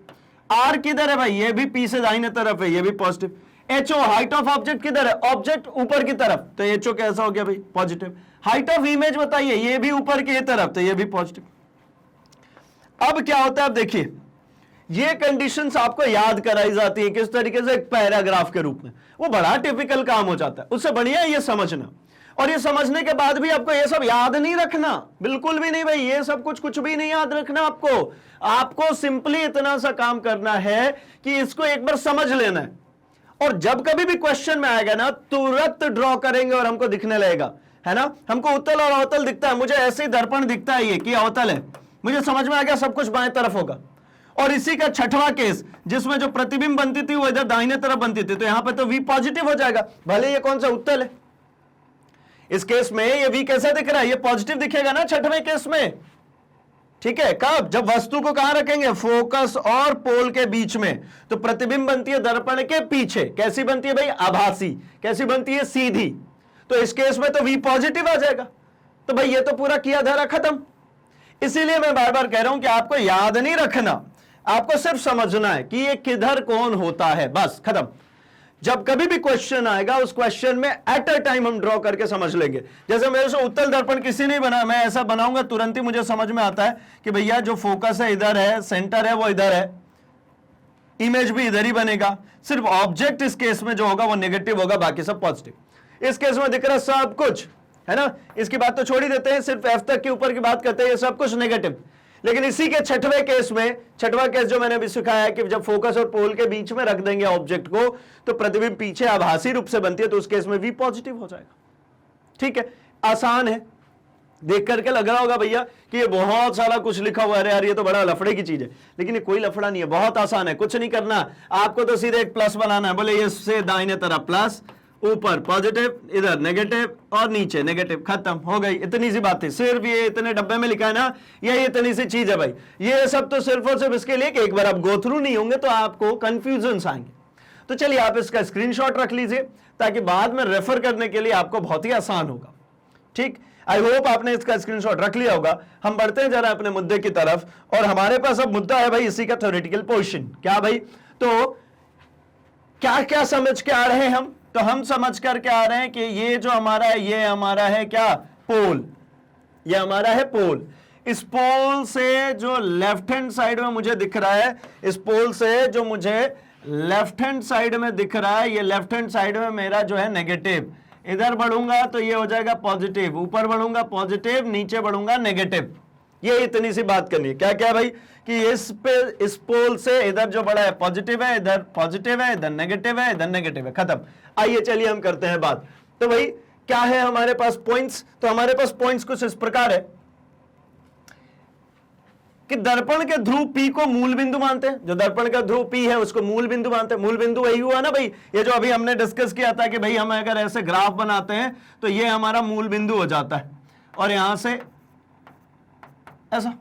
R किधर है भाई, ये भी P से दाहिने तरफ है, ये भी positive. HO height of object किधर है, ऑब्जेक्ट ऊपर की तरफ, तो HO कैसा हो गया भाई, पॉजिटिव। हाइट ऑफ इमेज बताइए, ये भी ऊपर की तरफ, तो ये भी पॉजिटिव। अब क्या होता है, अब देखिए ये कंडीशंस आपको याद कराई जाती है किस तरीके से, एक पैराग्राफ के रूप में, वो बड़ा टिपिकल काम हो जाता है। उससे बढ़िया ये समझना, और ये समझने के बाद भी आपको ये सब याद नहीं रखना, बिल्कुल भी नहीं भाई, ये सब कुछ भी नहीं याद रखना आपको सिंपली इतना सा काम करना है कि इसको एक बार समझ लेना है, और जब कभी भी क्वेश्चन में आएगा ना तुरंत ड्रॉ करेंगे और हमको दिखने लगेगा, है ना। हमको उत्तल और अवतल दिखता है, मुझे ऐसे ही दर्पण दिखता है ये कि अवतल है, मुझे समझ में आ गया सब कुछ बाएं तरफ होगा। और इसी का छठवां केस जिसमें जो प्रतिबिंब बनती थी वो इधर दाहिने तरफ बनती थी, तो यहां पे तो V पॉजिटिव हो जाएगा, भले ये कौन सा उत्तल है। इस केस में ये V कैसा दिख रहा है, ये पॉजिटिव दिखेगा ना छठवें केस में, ठीक है। कब, जब वस्तु को कहां रखेंगे, फोकस और पोल के बीच में, तो प्रतिबिंब बनती है दर्पण के पीछे, कैसी बनती है भाई, आभासी, कैसी बनती है, सीधी, तो इस केस में तो V पॉजिटिव आ जाएगा। तो भाई ये तो पूरा किया धरा खत्म। इसीलिए मैं बार बार कह रहा हूं कि आपको याद नहीं रखना, आपको सिर्फ समझना है कि ये किधर कौन होता है, बस खत्म। जब कभी भी क्वेश्चन आएगा उस क्वेश्चन में एट अ टाइम हम ड्रॉ करके समझ लेंगे। जैसे मेरे से उत्तल दर्पण किसी ने बना, मैं ऐसा बनाऊंगा तुरंत ही मुझे समझ में आता है कि भैया जो फोकस है इधर है, सेंटर है वो इधर है, इमेज भी इधर ही बनेगा, सिर्फ ऑब्जेक्ट इस केस में जो होगा वो नेगेटिव होगा, बाकी सब पॉजिटिव। इस केस में दिख रहा है सब कुछ, है ना। इसकी बात तो छोड़ ही देते हैं, सिर्फ F तक के ऊपर की बात करते हैं, ये सब कुछ नेगेटिव। लेकिन इसी के छठवें केस में, छठवां केस जो मैंने अभी सिखाया है कि जब फोकस और पोल के बीच में रख देंगे ऑब्जेक्ट को, तो प्रतिबिंब पीछे आभासी रूप से बनती है, तो उस केस में V पॉजिटिव हो जाएगा, ठीक है। आसान है, देख करके लग रहा होगा भैया कि ये बहुत सारा कुछ लिखा हुआ है, यार ये तो बड़ा लफड़े की चीज है, लेकिन ये कोई लफड़ा नहीं है, बहुत आसान है, कुछ नहीं करना आपको, तो सीधे एक प्लस बनाना है, बोले ये से दाहिने तरफ प्लस, ऊपर पॉजिटिव, इधर नेगेटिव और नीचे नेगेटिव, खत्म हो गई, इतनी सी बात है। सिर्फ ये इतने डब्बे में लिखा है ना, ये इतनी सी चीज है भाई। ये सब तो सिर्फ और सिर्फ इसके लिए कि एक बार आप गो थ्रू नहीं होंगे तो आपको कंफ्यूजन आएंगे। तो चलिए आप इसका स्क्रीनशॉट रख लीजिए ताकि बाद में रेफर करने के लिए आपको बहुत ही आसान होगा। ठीक, आई होप आपने इसका स्क्रीनशॉट रख लिया होगा। हम बढ़ते हैं जरा अपने मुद्दे की तरफ, और हमारे पास अब मुद्दा है भाई इसी का थ्योरेटिकल पोर्शन। क्या भाई, तो क्या क्या समझ के आ रहे हैं हम? तो हम समझ करके आ रहे हैं कि ये जो हमारा है, ये हमारा है क्या, पोल, ये हमारा है पोल। इस पोल से जो लेफ्ट हैंड साइड में मुझे दिख रहा है, इस पोल से जो मुझे लेफ्ट हैंड साइड में दिख रहा है, ये लेफ्ट हैंड साइड में मेरा जो है नेगेटिव, इधर बढ़ूंगा तो ये हो जाएगा पॉजिटिव, ऊपर बढ़ूंगा पॉजिटिव, नीचे बढ़ूंगा नेगेटिव। ये इतनी सी बात करनी है। क्या क्या भाई, कि इस पोल से इधर जो बड़ा है पॉजिटिव है, इधर पॉजिटिव है, इधर नेगेटिव है, इधर नेगेटिव है, खत्म। आइए चलिए हम करते हैं बात। तो भाई क्या है हमारे पास पॉइंट्स? तो हमारे पास पॉइंट्स कुछ इस प्रकार है कि दर्पण के ध्रुव P को मूल बिंदु मानते हैं। जो दर्पण का ध्रुव P है उसको मूल बिंदु मानते हैं। मूल बिंदु वही हुआ ना भाई, ये जो अभी हमने डिस्कस किया था कि भाई हम अगर ऐसे ग्राफ बनाते हैं तो ये हमारा मूल बिंदु हो जाता है, और यहां से ऐसा,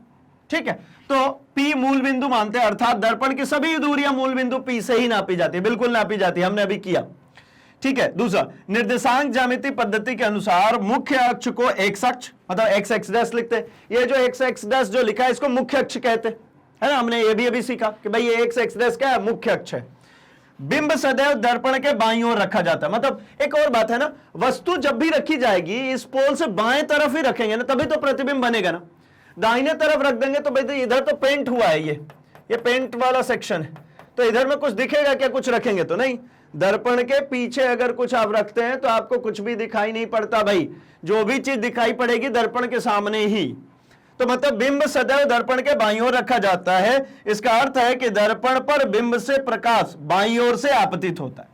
ठीक है। तो P मूल बिंदु मानते हैं, अर्थात दर्पण की सभी दूरियां मूल बिंदु P से ही नापी जाती है, बिल्कुल नापी जाती है, हमने अभी किया। ठीक है। दूसरा, निर्देशांक ज्यामिति पद्धति के अनुसार मुख्य अक्ष को एक्स अक्ष, मतलब एक्स एक्स डैश लिखते हैं। ये जो एक्स एक्स डैश जो लिखा है इसको मुख्य अक्ष कहते हैं, है ना। हमने ये भी अभी सीखा कि भाई ये एक्स एक्स डैश क्या है, मुख्य अक्ष है। बिंब सदैव दर्पण के बाईं ओर रखा जाता है। मतलब एक और बात है ना, वस्तु जब भी रखी जाएगी इस पोल से बाएं तरफ ही रखेंगे ना, तभी तो प्रतिबिंब बनेगा ना। दाहिने तरफ रख देंगे तो भाई इधर तो पेंट हुआ है, ये पेंट वाला सेक्शन है, तो इधर में कुछ दिखेगा क्या? कुछ रखेंगे तो नहीं। दर्पण के पीछे अगर कुछ आप रखते हैं तो आपको कुछ भी दिखाई नहीं पड़ता भाई, जो भी चीज दिखाई पड़ेगी दर्पण के सामने ही। तो मतलब बिंब सदैव दर्पण के बाईं ओर रखा जाता है। इसका अर्थ है कि दर्पण पर बिंब से प्रकाश बाईं ओर से आपतित होता है।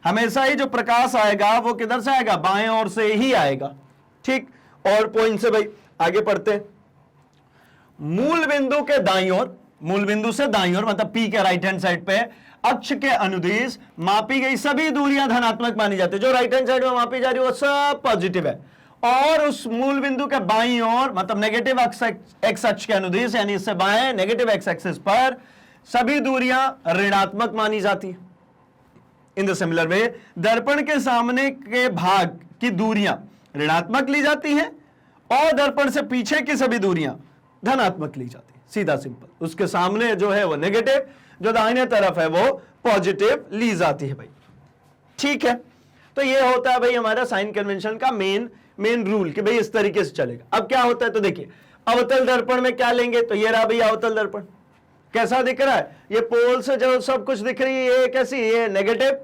हमेशा ही जो प्रकाश आएगा वो किधर से आएगा? बाएं ओर से ही आएगा। ठीक, और पॉइंट से भाई आगे पढ़ते हैं। मूल बिंदु के दाईं ओर, मूल बिंदु से दाईं ओर मतलब P के राइट हैंड साइड पे अक्ष के अनुदिश मापी गई सभी दूरियां धनात्मक मानी जाती है। जो राइट हैंड साइड में मापी जा रही है वो सब पॉजिटिव है, और उस मूल बिंदु के बाईं ओर मतलब नेगेटिव एक्स अक्ष के अनुदिश यानी इससे बाएं नेगेटिव एक्स एक्सिस पर सभी दूरियां ऋणात्मक मानी जाती है। इन द सिमिलर वे दर्पण के सामने के भाग की दूरियां ऋणात्मक ली जाती हैं और दर्पण से पीछे की सभी दूरियां धनात्मक ली जाती है। सीधा सिंपल, उसके सामने जो है वो नेगेटिव, जो दाहिने तरफ है वो पॉजिटिव ली जाती है भाई। ठीक है, तो ये होता है भाई हमारा साइन कन्वेंशन का मेन रूल कि भाई इस तरीके से चलेगा। अब क्या होता है तो देखिए, अवतल दर्पण में क्या लेंगे, तो ये रहा भाई अवतल दर्पण। कैसा दिख रहा है? ये पोल से जो सब कुछ दिख रही है ये कैसी, ये नेगेटिव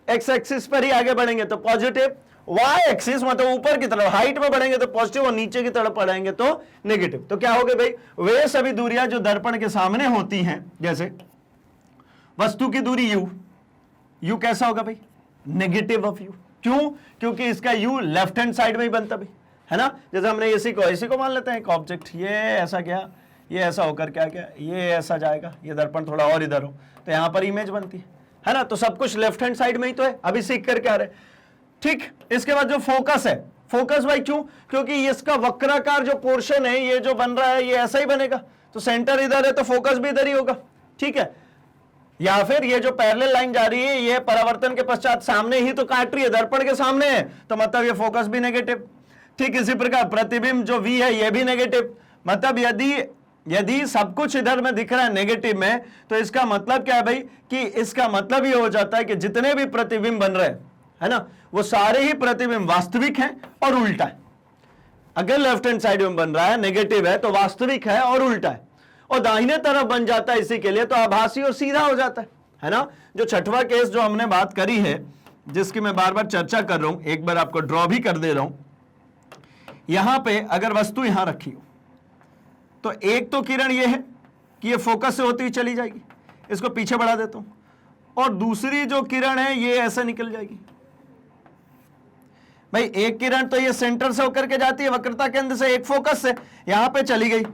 एक्स एक्सिस पर ही आगे बढ़ेंगे तो पॉजिटिव, वाई एक्सिस मतलब ऊपर की तरफ हाइट में बढ़ेंगे तो पॉजिटिव, और नीचे की तरफ बढ़ेंगे तो नेगेटिव। तो क्या हो गए भाई, वे सभी दूरियां जो दर्पण के सामने होती हैं, जैसे वस्तु की दूरी u कैसा होगा भाई? Negative of u। क्यों? क्योंकि इसका u लेफ्ट हैंड साइड में ही बनता भाई, है ना। जैसे हमने इसी को मान लेते हैं एक ऑब्जेक्ट, ये ऐसा गया, ये ऐसा होकर क्या क्या, ये ऐसा जाएगा, ये दर्पण थोड़ा और इधर हो तो यहां पर इमेज बनती है ना। तो सब कुछ लेफ्ट हैंड साइड में ही तो है, अभी सीख करके आ रहे। ठीक, इसके बाद जो फोकस है, फोकस भाई क्यों? क्योंकि इसका वक्राकार जो पोर्शन है ये जो बन रहा है ये ऐसा ही बनेगा, तो सेंटर इधर है तो फोकस भी इधर ही होगा। ठीक है, या फिर ये जो पैरेलल लाइन जा रही है ये परावर्तन के पश्चात सामने ही तो काट रही है, दर्पण के सामने है, तो मतलब ये फोकस भी नेगेटिव। ठीक, इसी प्रकार प्रतिबिंब जो V है ये भी नेगेटिव। मतलब यदि सब कुछ इधर में दिख रहा है नेगेटिव में, तो इसका मतलब क्या है भाई कि इसका मतलब ये हो जाता है कि जितने भी प्रतिबिंब बन रहे हैं, है ना, वो सारे ही प्रतिबिंब वास्तविक हैं और उल्टा है। अगर लेफ्ट हैंड साइड में बन रहा है नेगेटिव है तो वास्तविक है और उल्टा है, और दाहिने तरफ बन जाता है इसी के लिए तो आभासी और सीधा हो जाता है ना। जो छठवां केस जो हमने बात करी है, जिसकी मैं बार बार चर्चा कर रहा हूं, एक बार आपको ड्रॉ भी कर दे रहा हूं। यहां पे अगर वस्तु यहां रखी हो तो एक तो किरण ये है कि ये फोकस से होती हुई चली जाएगी, इसको पीछे बढ़ा देता हूं, और दूसरी जो किरण है ये ऐसे निकल जाएगी भाई। एक किरण तो ये सेंटर से होकर के जाती है वक्रता केंद्र से, एक फोकस से यहां पे चली गई,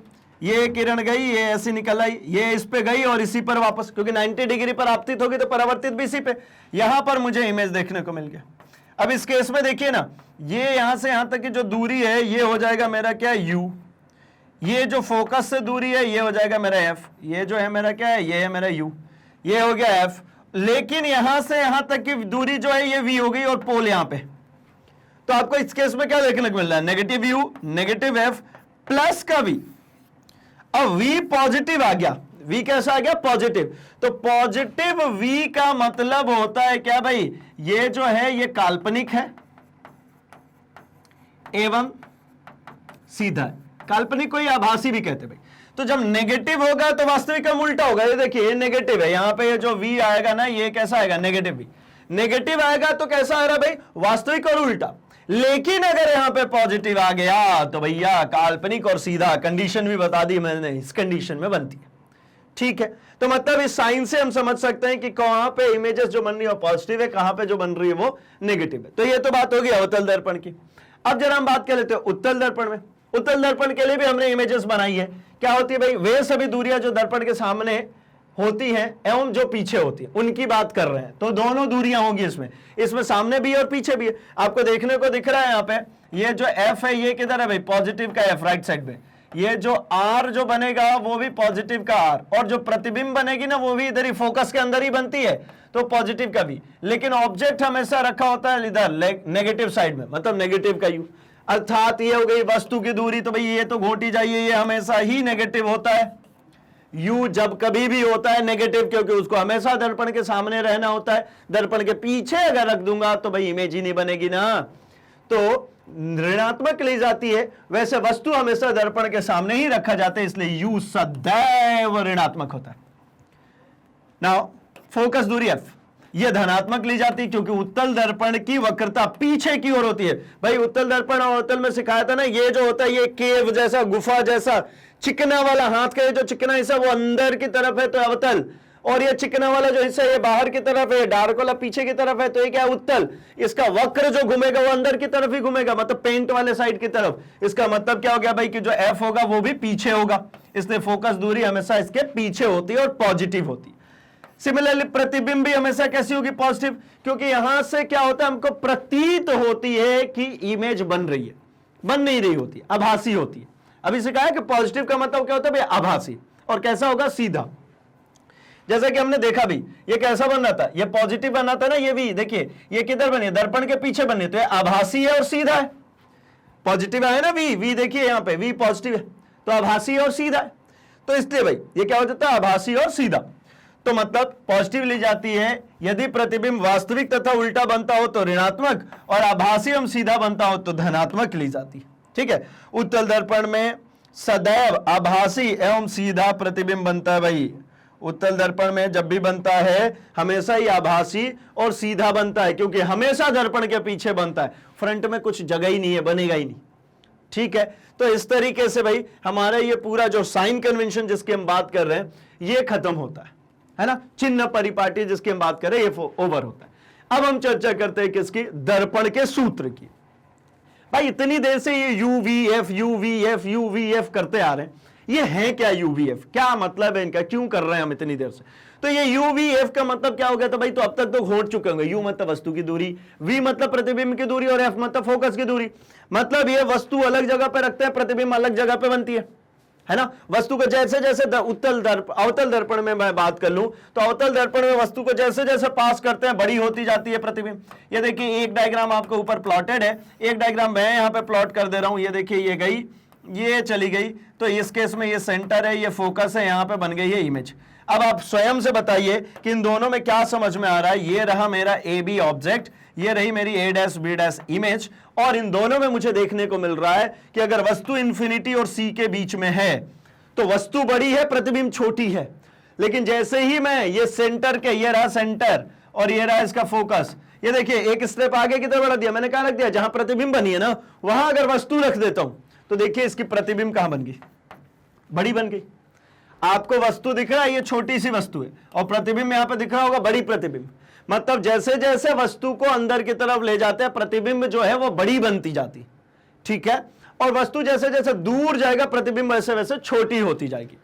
ये किरण गई, ये ऐसी निकल आई, ये इस पे गई और इसी पर वापस, क्योंकि 90 डिग्री पर आपतित होगी तो परावर्तित भी इसी पे। यहां पर मुझे इमेज देखने को मिल गया। अब इस केस में देखिए ना, ये यहां से यहां तक की जो दूरी है ये हो जाएगा मेरा क्या, u। ये जो फोकस से दूरी है ये हो जाएगा मेरा f। ये जो है मेरा क्या है, ये है मेरा u। ये हो गया f, लेकिन यहां से यहां तक की दूरी जो है ये v हो गई और पोल यहां पे, तो आपको इस केस में क्या देखने को मिल रहा है, negative u negative f plus का v। अब v पॉजिटिव आ गया, v कैसा आ गया, पॉजिटिव। तो पॉजिटिव v का मतलब होता है क्या भाई, ये जो है ये काल्पनिक है एवं सीधा है। काल्पनिक को ये आभासी भी कहते हैं भाई। तो जब नेगेटिव होगा तो वास्तविक का उल्टा होगा। ये देखिए ये नेगेटिव है, यहां पे ये जो v आएगा ना ये कैसा आएगा, नेगेटिव v। नेगेटिव आएगा तो कैसा आ रहा भाई, वास्तविक और उल्टा। लेकिन अगर यहां पे पॉजिटिव आ गया तो भैया काल्पनिक और सीधा, कंडीशन भी बता दी मैंने, इस कंडीशन में बनती है। ठीक है, तो मतलब इस साइन से हम समझ सकते हैं कि कहां पे इमेजेस जो बन रही है पॉजिटिव है, कहां पे जो बन रही है वो नेगेटिव है। तो ये तो बात होगी अवतल दर्पण की। अब जरा हम बात कर लेते हैं उत्तल दर्पण में। उत्तल दर्पण के लिए भी हमने इमेजेस बनाई है। क्या होती है भाई, वे सभी दूरियां जो दर्पण के सामने होती हैं एवं जो पीछे होती है उनकी बात कर रहे हैं। तो दोनों दूरियां होंगी इसमें सामने भी है और पीछे भी है। आपको देखने को दिख रहा है यहाँ पे, ये जो f है ये किधर है भाई, पॉजिटिव का f राइट साइड में। ये जो r जो बनेगा वो भी पॉजिटिव का r, और जो प्रतिबिंब बनेगी ना वो भी इधर ही फोकस के अंदर ही बनती है, तो पॉजिटिव का भी। लेकिन ऑब्जेक्ट हमेशा रखा होता है इधर नेगेटिव साइड में, मतलब नेगेटिव का u। अर्थात ये हो गई वस्तु की दूरी। तो भाई ये तो घोटी जाइए, ये हमेशा ही नेगेटिव होता है। u जब कभी भी होता है नेगेटिव, क्योंकि उसको हमेशा दर्पण के सामने रहना होता है। दर्पण के पीछे अगर रख दूंगा तो भाई इमेज ही नहीं बनेगी ना, तो ऋणात्मक ली जाती है। वैसे वस्तु हमेशा दर्पण के सामने ही रखा जाता है, इसलिए u सदैव ऋणात्मक होता है। नाउ फोकस दूरी f ये धनात्मक ली जाती है, क्योंकि उत्तल दर्पण की वक्रता पीछे की ओर होती है। भाई उत्तल दर्पण और अवतल में सिखाया था ना, ये जो होता है ये केव जैसा, गुफा जैसा, चिकना वाला हाथ का ये जो चिकना हिस्सा वो अंदर की तरफ है तो अवतल, और ये चिकना वाला जो हिस्सा ये बाहर की तरफ है, डार्क वाला पीछे की तरफ है, तो ये क्या है, उत्तल। इसका वक्र जो घूमेगा वो अंदर की तरफ ही घूमेगा, मतलब पेंट वाले साइड की तरफ। इसका मतलब क्या हो गया भाई कि जो f होगा वो भी पीछे होगा, इसलिए फोकस दूरी हमेशा इसके पीछे होती है और पॉजिटिव होती है। सिमिलरली प्रतिबिंब भी हमेशा कैसी होगी, पॉजिटिव, क्योंकि यहां से क्या होता है, हमको प्रतीत होती है कि इमेज बन रही है, बन नहीं रही होती, आभासी होती है। अभी से कहा है कि पॉजिटिव का मतलब क्या होता है भाई, आभासी। और कैसा होगा, सीधा। जैसा कि हमने देखा भी, ये कैसा बन रहा था, ये पॉजिटिव बना था ना, ये भी देखिए ये किधर बनी, दर्पण के पीछे बनी, तो ये आभासी है और सीधा है। पॉजिटिव है ना वी देखिए यहां पे वी पॉजिटिव है, तो आभासी और सीधा है। तो इसलिए भाई ये क्या हो जाता है, आभासी और सीधा। तो मतलब पॉजिटिव ली जाती है यदि प्रतिबिंब वास्तविक तथा उल्टा बनता हो तो ऋणात्मक, और आभासी एवं सीधा बनता हो तो धनात्मक ली जाती है। ठीक है, उत्तल दर्पण में सदैव आभासी एवं सीधा प्रतिबिंब बनता है भाई। उत्तल दर्पण में जब भी बनता है हमेशा ही आभासी और सीधा बनता है, क्योंकि हमेशा दर्पण के पीछे बनता है, फ्रंट में कुछ जगह ही नहीं है, बनेगा ही नहीं। ठीक है, तो इस तरीके से भाई हमारा ये पूरा जो साइन कन्वेंशन जिसकी हम बात कर रहे हैं ये खत्म होता है ना, चिन्ह परिपाटी जिसकी हम बात कर रहे हैं ये ओवर होता है। अब हम चर्चा करते हैं किसकी, दर्पण के सूत्र की। भाई इतनी देर से ये UVF UVF UVF करते आ रहे हैं, ये है क्या UVF, क्या मतलब है इनका, क्यों कर रहे हैं हम इतनी देर से। तो ये UVF का मतलब क्या हो गया, तो भाई तो अब तक तो घोट चुके होंगे। U मतलब वस्तु की दूरी, V मतलब प्रतिबिंब की दूरी, और F मतलब फोकस की दूरी। मतलब ये वस्तु अलग जगह पे रखते हैं, प्रतिबिंब अलग जगह पे बनती है ना। वस्तु को जैसे जैसे अवतल दर्पण में मैं बात कर लूं तो अवतल दर्पण में वस्तु को जैसे जैसे पास करते हैं बड़ी होती जाती है प्रतिबिंब। ये देखिए एक डायग्राम आपको ऊपर प्लॉटेड है, एक डायग्राम मैं यहां पे प्लॉट कर दे रहा हूं। ये देखिए ये गई, ये चली गई, तो इस केस में ये सेंटर है, ये फोकस है, यहां पे बन गई है इमेज। अब आप स्वयं से बताइए कि इन दोनों में क्या समझ में आ रहा है। ये रहा मेरा AB ऑब्जेक्ट, ये रही मेरी A' B' इमेज, और इन दोनों में मुझे देखने को मिल रहा है कि अगर वस्तु इंफिनिटी और C के बीच में है तो वस्तु बड़ी है, प्रतिबिंब छोटी है। लेकिन जैसे ही मैं ये सेंटर के, ये रहा सेंटर और ये रहा इसका फोकस, ये देखिए एक स्टेप आगे किधर बढ़ा दिया मैंने, कहा रख दिया जहां प्रतिबिंब बनी है ना वहां अगर वस्तु रख देता हूं तो देखिए इसकी प्रतिबिंब कहां बन गई, बड़ी बन गई। आपको वस्तु दिख रहा है, ये छोटी सी वस्तु है, और प्रतिबिंब यहां पे दिख रहा होगा बड़ी प्रतिबिंब। मतलब जैसे जैसे वस्तु को अंदर की तरफ ले जाते हैं प्रतिबिंब जो है वो बड़ी बनती जाती, ठीक है, और वस्तु जैसे जैसे दूर जाएगा प्रतिबिंब वैसे वैसे छोटी होती जाएगी।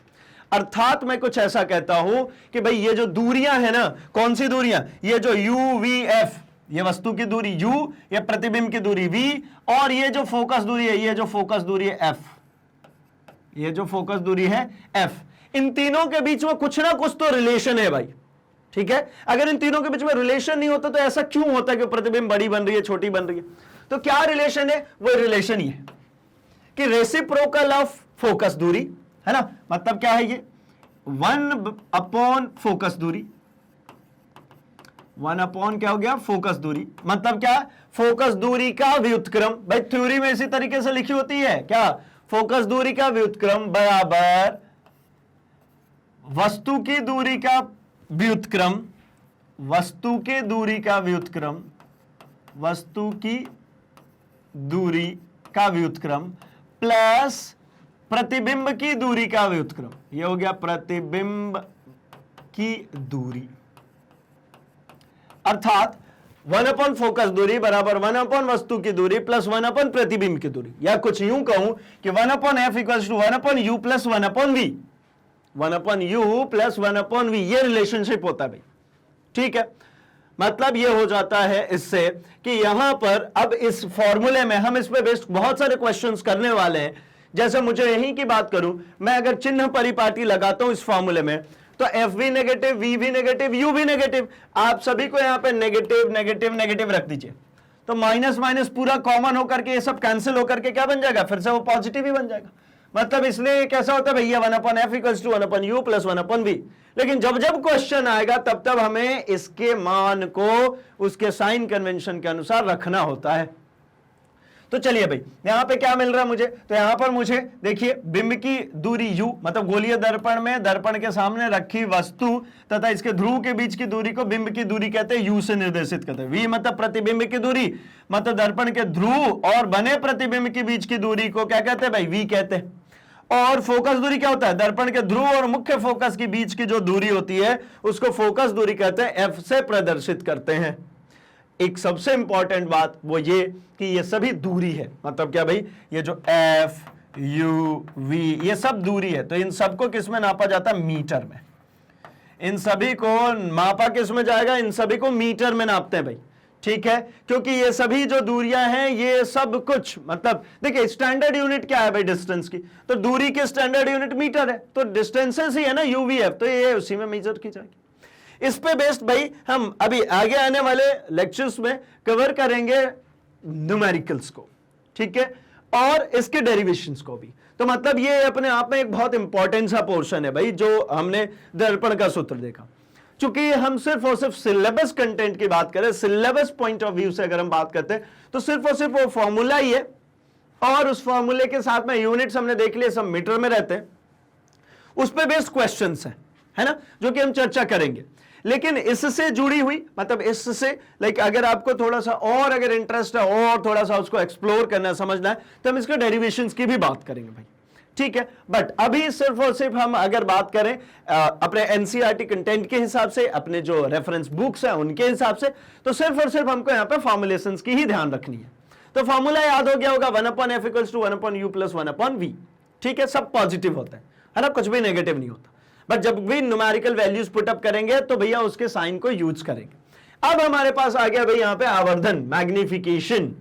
अर्थात मैं कुछ ऐसा कहता हूं कि भाई ये जो दूरियां है ना, कौन सी दूरियां, ये जो UVF, ये वस्तु की दूरी U, ये प्रतिबिंब की दूरी V, और ये जो फोकस दूरी है, ये जो फोकस दूरी है F, ये जो फोकस दूरी है F, इन तीनों के बीच में कुछ ना कुछ तो रिलेशन है भाई, ठीक है, अगर इन तीनों के बीच में रिलेशन नहीं होता तो ऐसा क्यों होता है कि प्रतिबिंब बड़ी बन रही है, छोटी बन रही है? तो क्या रिलेशन है? वो रिलेशन ये कि रेसिप्रोकल ऑफ फोकस दूरी, है ना, मतलब क्या है ये 1 फोकस दूरी, 1 क्या हो गया? फोकस दूरी। मतलब क्या? फोकस दूरी का व्युत्क्रम। भाई थ्योरी में इसी तरीके से लिखी होती है क्या? फोकस दूरी का व्युत्क्रम बराबर वस्तु की दूरी का व्युत्क्रम, वस्तु की दूरी का व्युत्क्रम, वस्तु की दूरी का व्युत्क्रम प्लस प्रतिबिंब की दूरी का व्युत्क्रम। यह हो गया प्रतिबिंब की दूरी, अर्थात 1 फोकस दूरी बराबर 1 वस्तु की दूरी प्लस 1 प्रतिबिंब की दूरी, या कुछ यूं कहूं कि 1/f equals to 1/u plus 1/v, 1/u plus 1/v, ये रिलेशनशिप होता है भाई। ठीक है, मतलब ये हो जाता है इससे कि यहां पर अब इस फॉर्मूले में हम इस पे बेस्ड बहुत सारे क्वेश्चंस करने वाले हैं। जैसे मुझे यहीं की बात करूं, मैं अगर चिन्ह परिपाटी लगाता हूं इस फॉर्मूले में, तो एफ भी नेगेटिव, वी भी नेगेटिव, यू भी नेगेटिव, आप सभी को यहां पे नेगेटिव नेगेटिव नेगेटिव रख दीजिए, तो माइनस माइनस पूरा कॉमन होकर के ये सब कैंसिल होकर के क्या बन जाएगा? फिर से वो पॉजिटिव ही बन जाएगा। मतलब इसलिए कैसा होता है भैया 1/f equals to 1/u plus 1/v। लेकिन जब जब क्वेश्चन आएगा तब तब हमें इसके मान को उसके साइन कन्वेंशन के अनुसार रखना होता है। तो चलिए भाई, यहां पे क्या मिल रहा है मुझे? तो यहां पर मुझे देखिए बिंब की दूरी u, मतलब गोलीय दर्पण में दर्पण के सामने रखी वस्तु तथा इसके ध्रुव के बीच की दूरी को बिंब की दूरी कहते हैं, u से निर्देशित करते हैं। v मतलब प्रतिबिंब की दूरी, मतलब दर्पण के ध्रुव और बने प्रतिबिंब के बीच की दूरी को क्या कहते हैं भाई? v कहते हैं। और फोकस दूरी क्या होता है? दर्पण के ध्रुव और मुख्य फोकस के बीच की जो दूरी होती है उसको फोकस दूरी कहते हैं, f से प्रदर्शित करते हैं। एक सबसे इंपॉर्टेंट बात वो ये कि ये सभी दूरी है, मतलब क्या भाई? ये जो f, u, v ये सब दूरी है, तो इन सबको किस में नापा जाता है? मीटर में। इन सभी को मापा किस में जाएगा? इन सभी को मीटर में नापते हैं भाई। ठीक है, क्योंकि ये सभी जो दूरियां हैं ये सब कुछ, मतलब देखिए स्टैंडर्ड यूनिट क्या है भाई डिस्टेंस की? तो दूरी की स्टैंडर्ड यूनिट मीटर है, तो डिस्टेंसेस ही है ना UVF, तो ये उसी में मेजर की जाएगी। इस पे बेस्ड भाई हम अभी आगे आने वाले लेक्चर्स में कवर करेंगे न्यूमेरिकल्स को, ठीक है, और इसके डेरिवेशंस को भी। तो मतलब ये अपने आप में एक बहुत इंपॉर्टेंट सा पोर्शन है भाई, जो हमने दर्पण का सूत्र देखा। चूंकि हम सिर्फ और सिर्फ सिलेबस कंटेंट की बात करें, सिलेबस पॉइंट ऑफ व्यू से अगर हम बात करते हैं, तो सिर्फ और सिर्फ वो फॉर्मूला ही है, और उस फॉर्मूले के साथ में यूनिट्स हमने देख लिए, सब मीटर में रहते हैं, उस पर बेस्ड क्वेश्चंस हैं, है ना, जो कि हम चर्चा करेंगे। लेकिन इससे जुड़ी हुई, मतलब इससे लाइक अगर आपको थोड़ा सा और अगर इंटरेस्ट है और थोड़ा सा उसको एक्सप्लोर करना है, समझना है, तो हम इसके डेरिवेशंस की भी बात करेंगे भाई। ठीक है, बट अभी सिर्फ और सिर्फ हम अगर बात करें अपने एनसीईआरटी कंटेंट के हिसाब से, अपने जो रेफरेंस बुक्स हैं उनके हिसाब से, तो सिर्फ और सिर्फ हमको यहाँ पे फॉर्मुलेशंस की ही ध्यान रखनी है। तो फॉर्मूला याद हो गया होगा 1/f equals to 1/u plus 1/v। ठीक है, सब पॉजिटिव होता है ना, कुछ भी नेगेटिव नहीं होता। बट जब भी न्यूमेरिकल वैल्यूज पुटअप करेंगे तो भैया उसके साइन को यूज करेंगे। अब हमारे पास आ गया भाई यहाँ पे आवर्धन, मैग्निफिकेशन।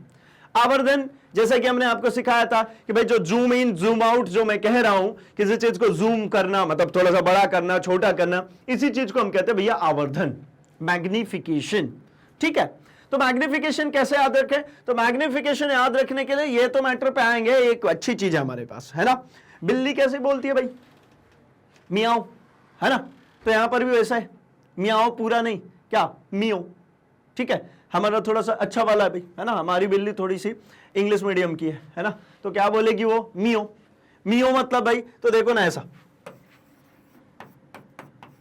आवर्धन जैसा कि हमने आपको सिखाया था कि भाई जो जूम इन जूम आउट जो मैं कह रहा हूं, किसी चीज को जूम करना मतलब थोड़ा सा बड़ा करना, छोटा करना, इसी चीज को हम कहते हैं भैया आवर्धन, मैग्निफिकेशन। ठीक है, तो मैग्निफिकेशन कैसे याद रखें? तो मैग्निफिकेशन याद रखने के लिए ये तो मैटर पे आएंगे, एक अच्छी चीज है हमारे पास, है ना। बिल्ली कैसे बोलती है भाई? मियाओ, है ना। तो यहां पर भी वैसा है, मियाओ पूरा नहीं, क्या मियो। ठीक है, हमारा थोड़ा सा अच्छा वाला है भाई, है ना, हमारी बिल्ली थोड़ी सी इंग्लिश मीडियम की है ना, तो क्या बोलेगी वो? मियो। मियो मतलब भाई, तो देखो ना ऐसा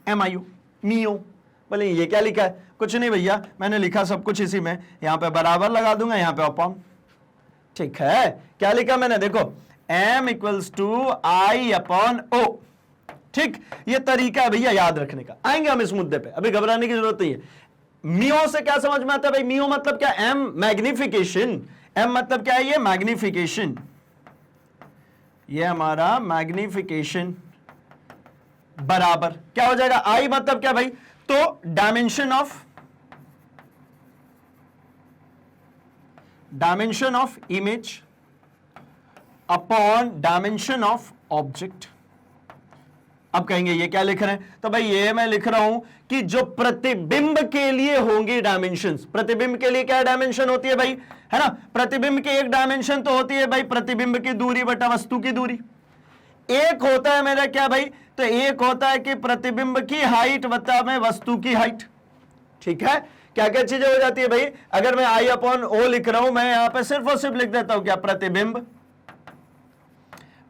MIO, मियो। बोले ये क्या लिखा है? कुछ नहीं भैया, मैंने लिखा सब कुछ इसी में, यहां पे बराबर लगा दूंगा, यहां पे अपॉन। ठीक है, क्या लिखा मैंने? देखो M इक्वल्स टू I/O। ठीक, ये तरीका है भैया याद रखने का। आएंगे हम इस मुद्दे पे, अभी घबराने की जरूरत नहीं है। मियो से क्या समझ में आता है भाई? मियो मतलब क्या? M magnification. M मतलब क्या है? ये मैग्निफिकेशन, ये हमारा मैग्निफिकेशन बराबर क्या हो जाएगा? I मतलब क्या भाई? तो dimension of image upon dimension of object अब कहेंगे ये क्या लिख रहे हैं, तो भाई ये मैं लिख रहा हूं कि जो प्रतिबिंब के लिए होंगी डायमेंशंस, प्रतिबिंब के लिए क्या डायमेंशन होती है भाई, है ना, प्रतिबिंब की एक डायमेंशन तो होती है भाई प्रतिबिंब की दूरी बटा वस्तु की दूरी, एक होता है मेरा क्या भाई, तो एक होता है कि प्रतिबिंब की हाइट बता में वस्तु की हाइट। ठीक है, क्या क्या चीजें हो जाती है भाई, अगर मैं आई अपॉन ओ लिख रहा हूं, मैं यहां पे सिर्फ और सिर्फ लिख देता हूं क्या, प्रतिबिंब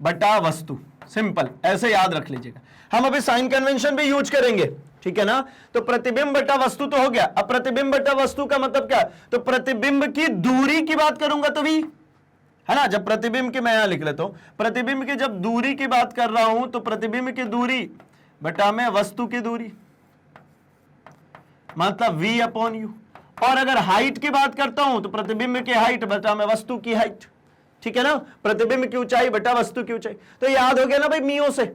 बटा वस्तु, सिंपल, ऐसे याद रख लीजिएगा। हम अभी साइन कन्वेंशन भी यूज करेंगे, ठीक है ना, तो प्रतिबिंब बटा वस्तु तो हो गया। अब प्रतिबिंब बटा वस्तु का मतलब क्या, तो प्रतिबिंब की दूरी की बात करूंगा तो भी, है ना, जब प्रतिबिंब की मैं यहां लिख लेता हूं, प्रतिबिंब की जब दूरी की बात कर रहा हूं तो प्रतिबिंब की दूरी बटा में वस्तु की दूरी, मतलब v अपॉन यू। और अगर हाइट की बात करता हूं तो प्रतिबिंब की हाइट बटा में वस्तु की हाइट, ठीक है ना, प्रतिबिंब की ऊंचाई बटा वस्तु की ऊंचाई। तो याद हो गया ना भाई, मियो से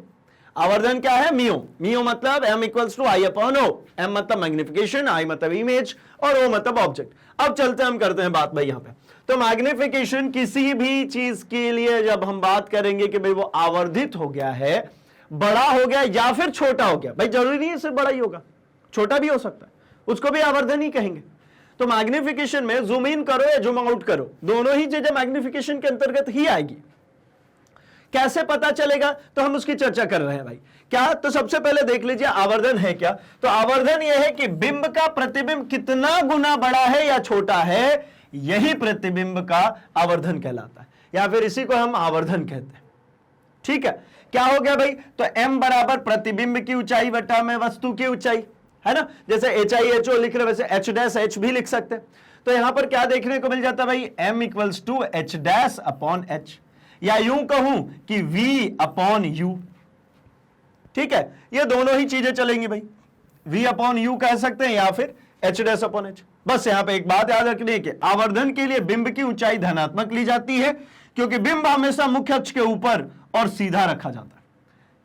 आवर्धन क्या है, मियो, मियो मतलब m equals to I upon O, m मतलब मैग्निफिकेशन, I मतलब इमेज और o मतलब ऑब्जेक्ट। अब चलते हम करते हैं बात भाई यहां पे, तो मैग्निफिकेशन किसी भी चीज के लिए जब हम बात करेंगे कि भाई वो आवर्धित हो गया है, बड़ा हो गया या फिर छोटा हो गया, भाई जरूरी नहीं है सिर्फ बड़ा ही होगा, छोटा भी हो सकता है, उसको भी आवर्धन ही कहेंगे। तो मैग्निफिकेशन में जूम इन करो या जूम आउट करो, दोनों ही चीजें मैग्निफिकेशन के अंतर्गत ही आएगी। कैसे पता चलेगा, तो हम उसकी चर्चा कर रहे हैं भाई। क्या, तो सबसे पहले देख लीजिए आवर्धन है क्या, तो आवर्धन यह है कि बिंब का प्रतिबिंब कितना गुना बड़ा है या छोटा है, यही प्रतिबिंब का आवर्धन कहलाता है, या फिर इसी को हम आवर्धन कहते हैं। ठीक है, क्या हो गया भाई, तो m बराबर प्रतिबिंब की ऊंचाई बटा में वस्तु की ऊंचाई, है ना, जैसे HIHO लिख रहे वैसे H डैश H भी लिख सकते हैं। तो यहां पर क्या देखने को मिल जाता है भाई, m equals to H dash upon H, या यूं कहूं कि v अपॉन u। ठीक है, ये दोनों ही चीजें चलेंगी भाई, v अपॉन u कह सकते हैं या फिर H डैश अपॉन H। बस यहां पे एक बात याद रखनी है कि आवर्धन के लिए बिंब की ऊंचाई धनात्मक ली जाती है, क्योंकि बिंब हमेशा मुख्य अक्ष के ऊपर और सीधा रखा जाता है।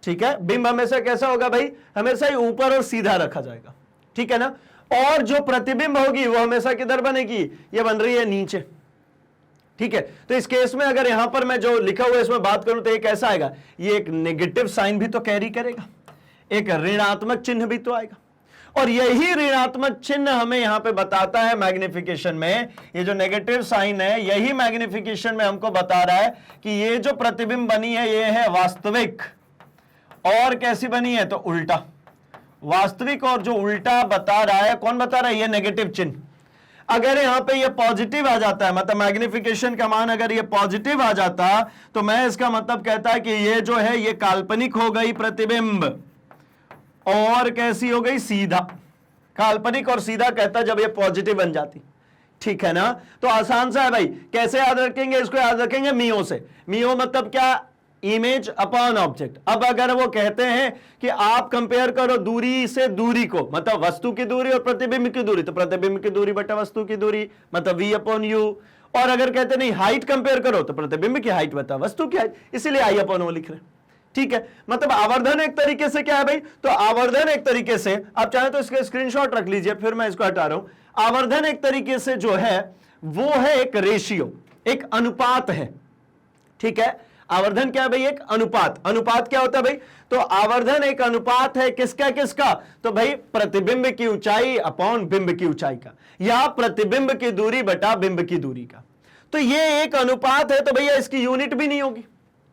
ठीक है, बिंब हमेशा कैसा होगा भाई, हमेशा ही ऊपर और सीधा रखा जाएगा, ठीक है ना, और जो प्रतिबिंब होगी वो हमेशा किधर बनेगी, ये बन रही है नीचे। ठीक है, तो इस केस में अगर यहां पर मैं जो लिखा हुआ है इसमें बात करूं तो ये कैसा आएगा, ये एक नेगेटिव साइन भी तो कैरी करेगा, एक ऋणात्मक चिन्ह भी तो आएगा, और यही ऋणात्मक चिन्ह हमें यहां पे बताता है मैग्निफिकेशन में, ये जो नेगेटिव साइन है यही मैग्निफिकेशन में हमको बता रहा है कि ये जो प्रतिबिंब बनी है ये है वास्तविक, और कैसी बनी है, तो उल्टा, वास्तविक और जो उल्टा बता रहा है, कौन बता रहा है, ये नेगेटिव चिन्ह। अगर यहां पे ये पॉजिटिव आ जाता है, मतलब मैग्निफिकेशन का मान अगर ये पॉजिटिव आ जाता, तो मैं इसका मतलब कहता है कि ये जो है ये काल्पनिक हो गई प्रतिबिंब, और कैसी हो गई, सीधा, काल्पनिक और सीधा कहता जब ये पॉजिटिव बन जाती। ठीक है ना, तो आसान सा है भाई, कैसे याद रखेंगे इसको, याद रखेंगे मियो से। मियो मतलब क्या, इमेज अपॉन ऑब्जेक्ट। अब अगर वो कहते हैं कि आप कंपेयर करो दूरी से दूरी को, मतलब वस्तु की दूरी और प्रतिबिंब की दूरी, तो प्रतिबिंब की दूरी बटा वस्तु की दूरी मतलब v अपॉन यू। और अगर कहते नहीं हाइट कंपेयर करो तो प्रतिबिंब की हाइट बता वस्तु की हाइट, इसीलिए आई अपॉन ओ लिख रहे हैं। ठीक है, मतलब आवर्धन एक तरीके से क्या है भाई, तो आवर्धन एक तरीके से, आप चाहे तो इसका स्क्रीनशॉट रख लीजिए, फिर मैं इसको हटा रहा हूं। आवर्धन एक तरीके से जो है वो है एक रेशियो, एक अनुपात है। ठीक है, आवर्धन क्या है भाई, एक अनुपात। अनुपात क्या होता है भाई, तो आवर्धन एक अनुपात है किसका किसका, तो भाई प्रतिबिंब की ऊंचाई अपॉन बिंब की ऊंचाई का, या प्रतिबिंब की दूरी बटा बिंब की दूरी का। तो ये एक अनुपात है, तो भैया इसकी यूनिट भी नहीं होगी,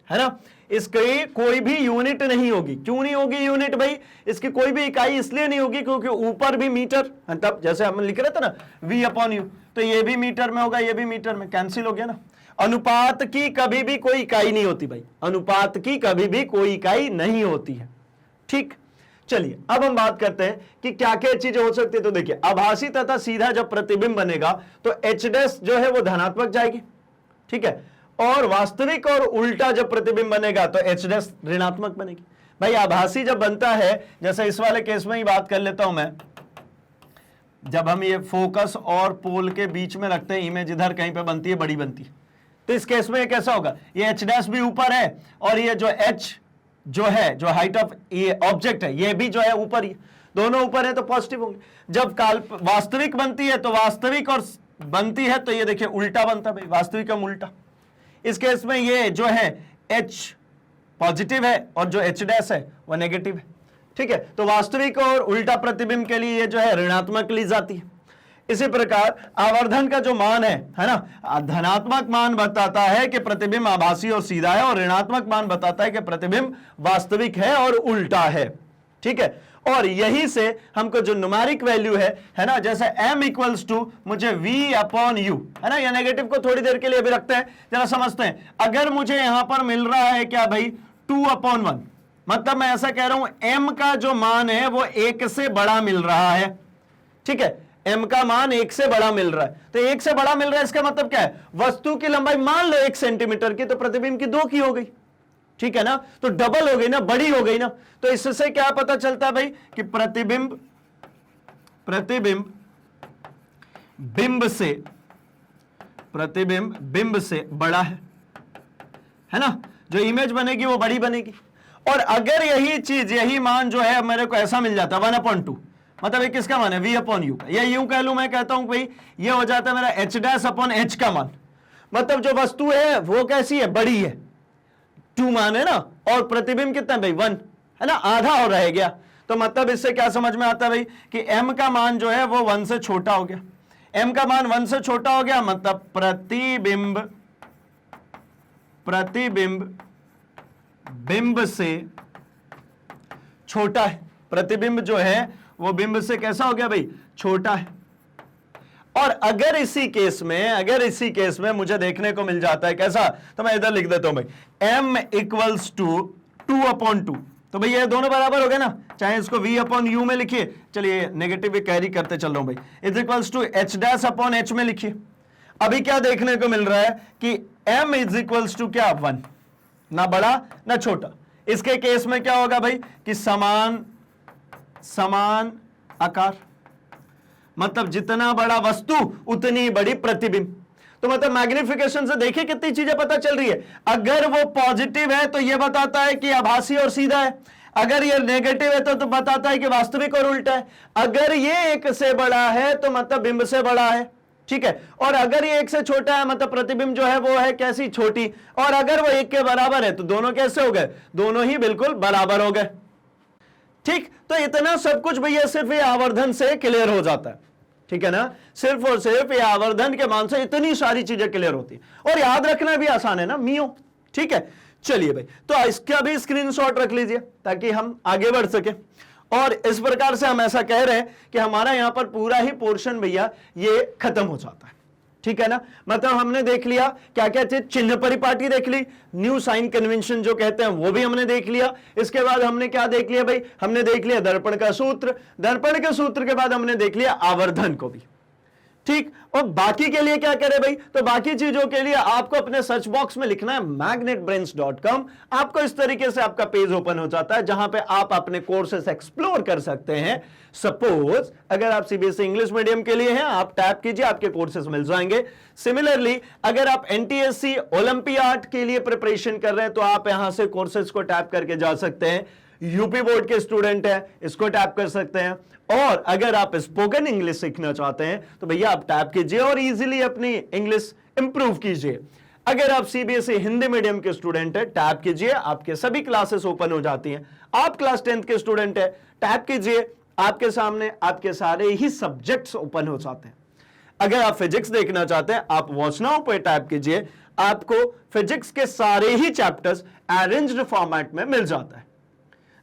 है ना, इसकी कोई भी यूनिट नहीं होगी। क्यों नहीं होगी यूनिट भाई, इसकी कोई भी इकाई इसलिए नहीं होगी क्योंकि ऊपर भी मीटर, मतलब जैसे हम लिख रहे थे ना v अपॉन यू, तो ये भी मीटर में होगा, ये भी मीटर में, कैंसिल हो गया ना। अनुपात की कभी भी कोई इकाई नहीं होती भाई, अनुपात की कभी भी कोई इकाई नहीं होती है। ठीक, चलिए अब हम बात करते हैं कि क्या क्या चीजें हो सकती है। तो देखिए, आभासी तथा सीधा जब प्रतिबिंब बनेगा तो h डैश जो है वो धनात्मक जाएगी। ठीक है, और वास्तविक और उल्टा जब प्रतिबिंब बनेगा तो h डैश ऋणात्मक बनेगी। भाई आभासी जब बनता है, जैसे इस वाले केस में ही बात कर लेता हूं मैं, जब हम ये फोकस और पोल के बीच में रखते हैं, इमेज इधर कहीं पे बनती है, बड़ी बनती है, तो इस केस में कैसा होगा, ये h डैश भी ऊपर है और ये जो h जो है, जो हाइट ऑफ ये ऑब्जेक्ट है, ये भी जो है ऊपर ही, दोनों ऊपर है तो पॉजिटिव होंगे। जब वास्तविक बनती है तो वास्तविक और बनती है तो ये देखिए उल्टा बनता है भाई, वास्तविक का उल्टा। इस केस में ये जो है h पॉजिटिव है और जो H डैश है वो नेगेटिव है। ठीक है, तो वास्तविक और उल्टा प्रतिबिंब के लिए ये जो है ऋणात्मक ली जाती है। इसी प्रकार आवर्धन का जो मान है ना, धनात्मक मान बताता है कि प्रतिबिंब आभासी और सीधा है, और ऋणात्मक मान बताता है कि प्रतिबिंब वास्तविक है और उल्टा है। ठीक है, और यही से हमको जो न्यूमेरिक वैल्यू है ना, जैसे m इक्वल्स टू मुझे v अपॉन u है ना, या नेगेटिव को थोड़ी देर के लिए भी रखते हैं, जरा समझते हैं। अगर मुझे यहां पर मिल रहा है क्या भाई 2/1, मतलब मैं ऐसा कह रहा हूं m का जो मान है वो 1 से बड़ा मिल रहा है। ठीक है, m का मान 1 से बड़ा मिल रहा है, तो 1 से बड़ा मिल रहा है इसका मतलब क्या है, वस्तु की लंबाई मान लो 1 सेंटीमीटर की, तो प्रतिबिंब की 2 की हो गई। ठीक है ना, तो डबल हो गई ना, बड़ी हो गई ना। तो इससे क्या पता चलता है भाई कि प्रतिबिंब बिंब से बड़ा है ना, जो इमेज बनेगी वो बड़ी बनेगी। और अगर यही चीज, यही मान जो है मेरे को ऐसा मिल जाता है 1/2, मतलब ये किसका मान है, v अपॉन यू का, या यूं कह लूं, मैं कहता हूं भाई ये हो जाता है मेरा h डैश अपॉन h का मान, मतलब जो वस्तु है वो कैसी है, बड़ी है, 2 मान है ना, और प्रतिबिंब कितना भाई 1 है ना, आधा और रह गया। तो मतलब इससे क्या समझ में आता है भाई कि m का मान जो है वो 1 से छोटा हो गया। m का मान 1 से छोटा हो गया, मतलब प्रतिबिंब बिंब से छोटा है। प्रतिबिंब जो है वो बिंब से कैसा हो गया भाई, छोटा है। और अगर इसी केस में मुझे देखने को मिल जाता है कैसा, तो मैं इधर लिख देता हूं भाई m इक्वल्स टू 2/2, तो भाई ये दोनों बराबर हो गए ना, चाहे इसको v अपॉन u में लिखिए, चलिए नेगेटिव भी कैरी करते चल रहा हूं भाई, is equals to h dash upon h में लिखिए। अभी क्या देखने को मिल रहा है कि m इज इक्वल्स टू क्या 1, ना बड़ा ना छोटा। इसके केस में क्या होगा भाई कि समान आकार, मतलब जितना बड़ा वस्तु उतनी बड़ी प्रतिबिंब। तो मतलब मैग्निफिकेशन से देखिए कितनी चीजें पता चल रही है। अगर वो पॉजिटिव है तो ये बताता है कि आभासी और सीधा है, अगर ये नेगेटिव है तो बताता है कि वास्तविक और उल्टा है, अगर ये 1 से बड़ा है तो मतलब बिंब से बड़ा है। ठीक है, और अगर ये 1 से छोटा है मतलब प्रतिबिंब जो है वो है कैसी, छोटी, और अगर वो 1 के बराबर है तो दोनों कैसे हो गए, दोनों ही बिल्कुल बराबर हो गए। ठीक, तो इतना सब कुछ भैया सिर्फ ये आवर्धन से क्लियर हो जाता है। ठीक है ना, सिर्फ और सिर्फ ये आवर्धन के मान से इतनी सारी चीजें क्लियर होती है, और याद रखना भी आसान है ना, मियो। ठीक है, चलिए भाई, तो इसका भी स्क्रीनशॉट रख लीजिए ताकि हम आगे बढ़ सके। और इस प्रकार से हम ऐसा कह रहे हैं कि हमारा यहां पर पूरा ही पोर्शन भैया ये खत्म हो जाता है। ठीक है ना, मतलब हमने देख लिया क्या क्या चीज, चिन्ह परिपाटी देख ली, न्यू साइन कन्वेंशन जो कहते हैं वो भी हमने देख लिया। इसके बाद हमने क्या देख लिया भाई, हमने देख लिया दर्पण का सूत्र, दर्पण के सूत्र के बाद हमने देख लिया आवर्धन को भी। ठीक, और बाकी के लिए क्या करें भाई, तो बाकी चीजों के लिए आपको अपने सर्च बॉक्स में लिखना है magnetbrains.com। आपको इस तरीके से आपका पेज ओपन हो जाता है जहां पे आप अपने कोर्सेस एक्सप्लोर कर सकते हैं। सपोज अगर आप सीबीएसई इंग्लिश मीडियम के लिए हैं, आप टैप कीजिए, आपके कोर्सेस मिल जाएंगे। सिमिलरली अगर आप एनटीएससी ओलंपियाड के लिए प्रिपरेशन कर रहे हैं तो आप यहां से कोर्सेस को टैप करके जा सकते हैं। यूपी बोर्ड के स्टूडेंट हैं, इसको टैप कर सकते हैं। और अगर आप स्पोकन इंग्लिश सीखना चाहते हैं तो भैया आप टैप कीजिए और इजीली अपनी इंग्लिश इंप्रूव कीजिए। अगर आप सीबीएसई हिंदी मीडियम के स्टूडेंट हैं, टैप कीजिए, आपके सभी क्लासेस ओपन हो जाती हैं। आप क्लास 10th के स्टूडेंट हैं, टैप कीजिए, आपके सामने आपके सारे ही सब्जेक्ट्स ओपन हो जाते हैं। अगर आप फिजिक्स देखना चाहते हैं, आप वॉच नाउ पे टैप कीजिए, आपको फिजिक्स के सारे ही चैप्टर्स अरेंज्ड फॉर्मेट में मिल जाता है,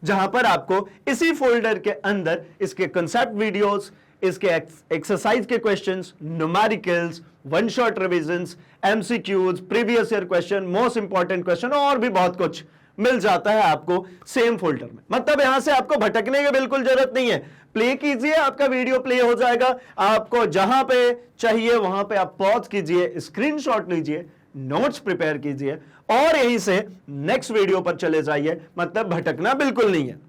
जहां पर आपको इसी फोल्डर के अंदर इसके कंसेप्ट वीडियोस, इसके एक्सरसाइज के questions, numericals, one shot revisions, MCQs, previous year question, most important question और भी बहुत कुछ मिल जाता है आपको सेम फोल्डर में। मतलब यहां से आपको भटकने की बिल्कुल जरूरत नहीं है। प्ले कीजिए, आपका वीडियो प्ले हो जाएगा, आपको जहां पे चाहिए वहां पे आप पॉज कीजिए, स्क्रीनशॉट लीजिए, नोट्स प्रिपेयर कीजिए और यहीं से नेक्स्ट वीडियो पर चले जाइए। मतलब भटकना बिल्कुल नहीं है।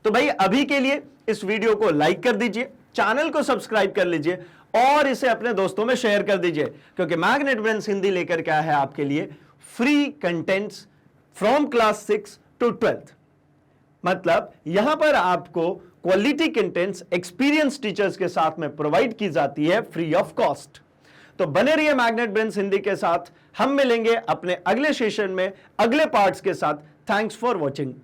तो भाई अभी के लिए इस वीडियो को लाइक कर दीजिए, चैनल को सब्सक्राइब कर लीजिए और इसे अपने दोस्तों में शेयर कर दीजिए, क्योंकि मैग्नेट ब्रेन्स हिंदी लेकर क्या है आपके लिए free contents from class 6 to 12th। मतलब यहां पर आपको क्वालिटी कंटेंट्स एक्सपीरियंस टीचर्स के साथ में प्रोवाइड की जाती है फ्री ऑफ कॉस्ट। तो बने रहिए मैग्नेट ब्रेन्स हिंदी के साथ। हम मिलेंगे अपने अगले सेशन में अगले पार्ट्स के साथ। Thanks for watching.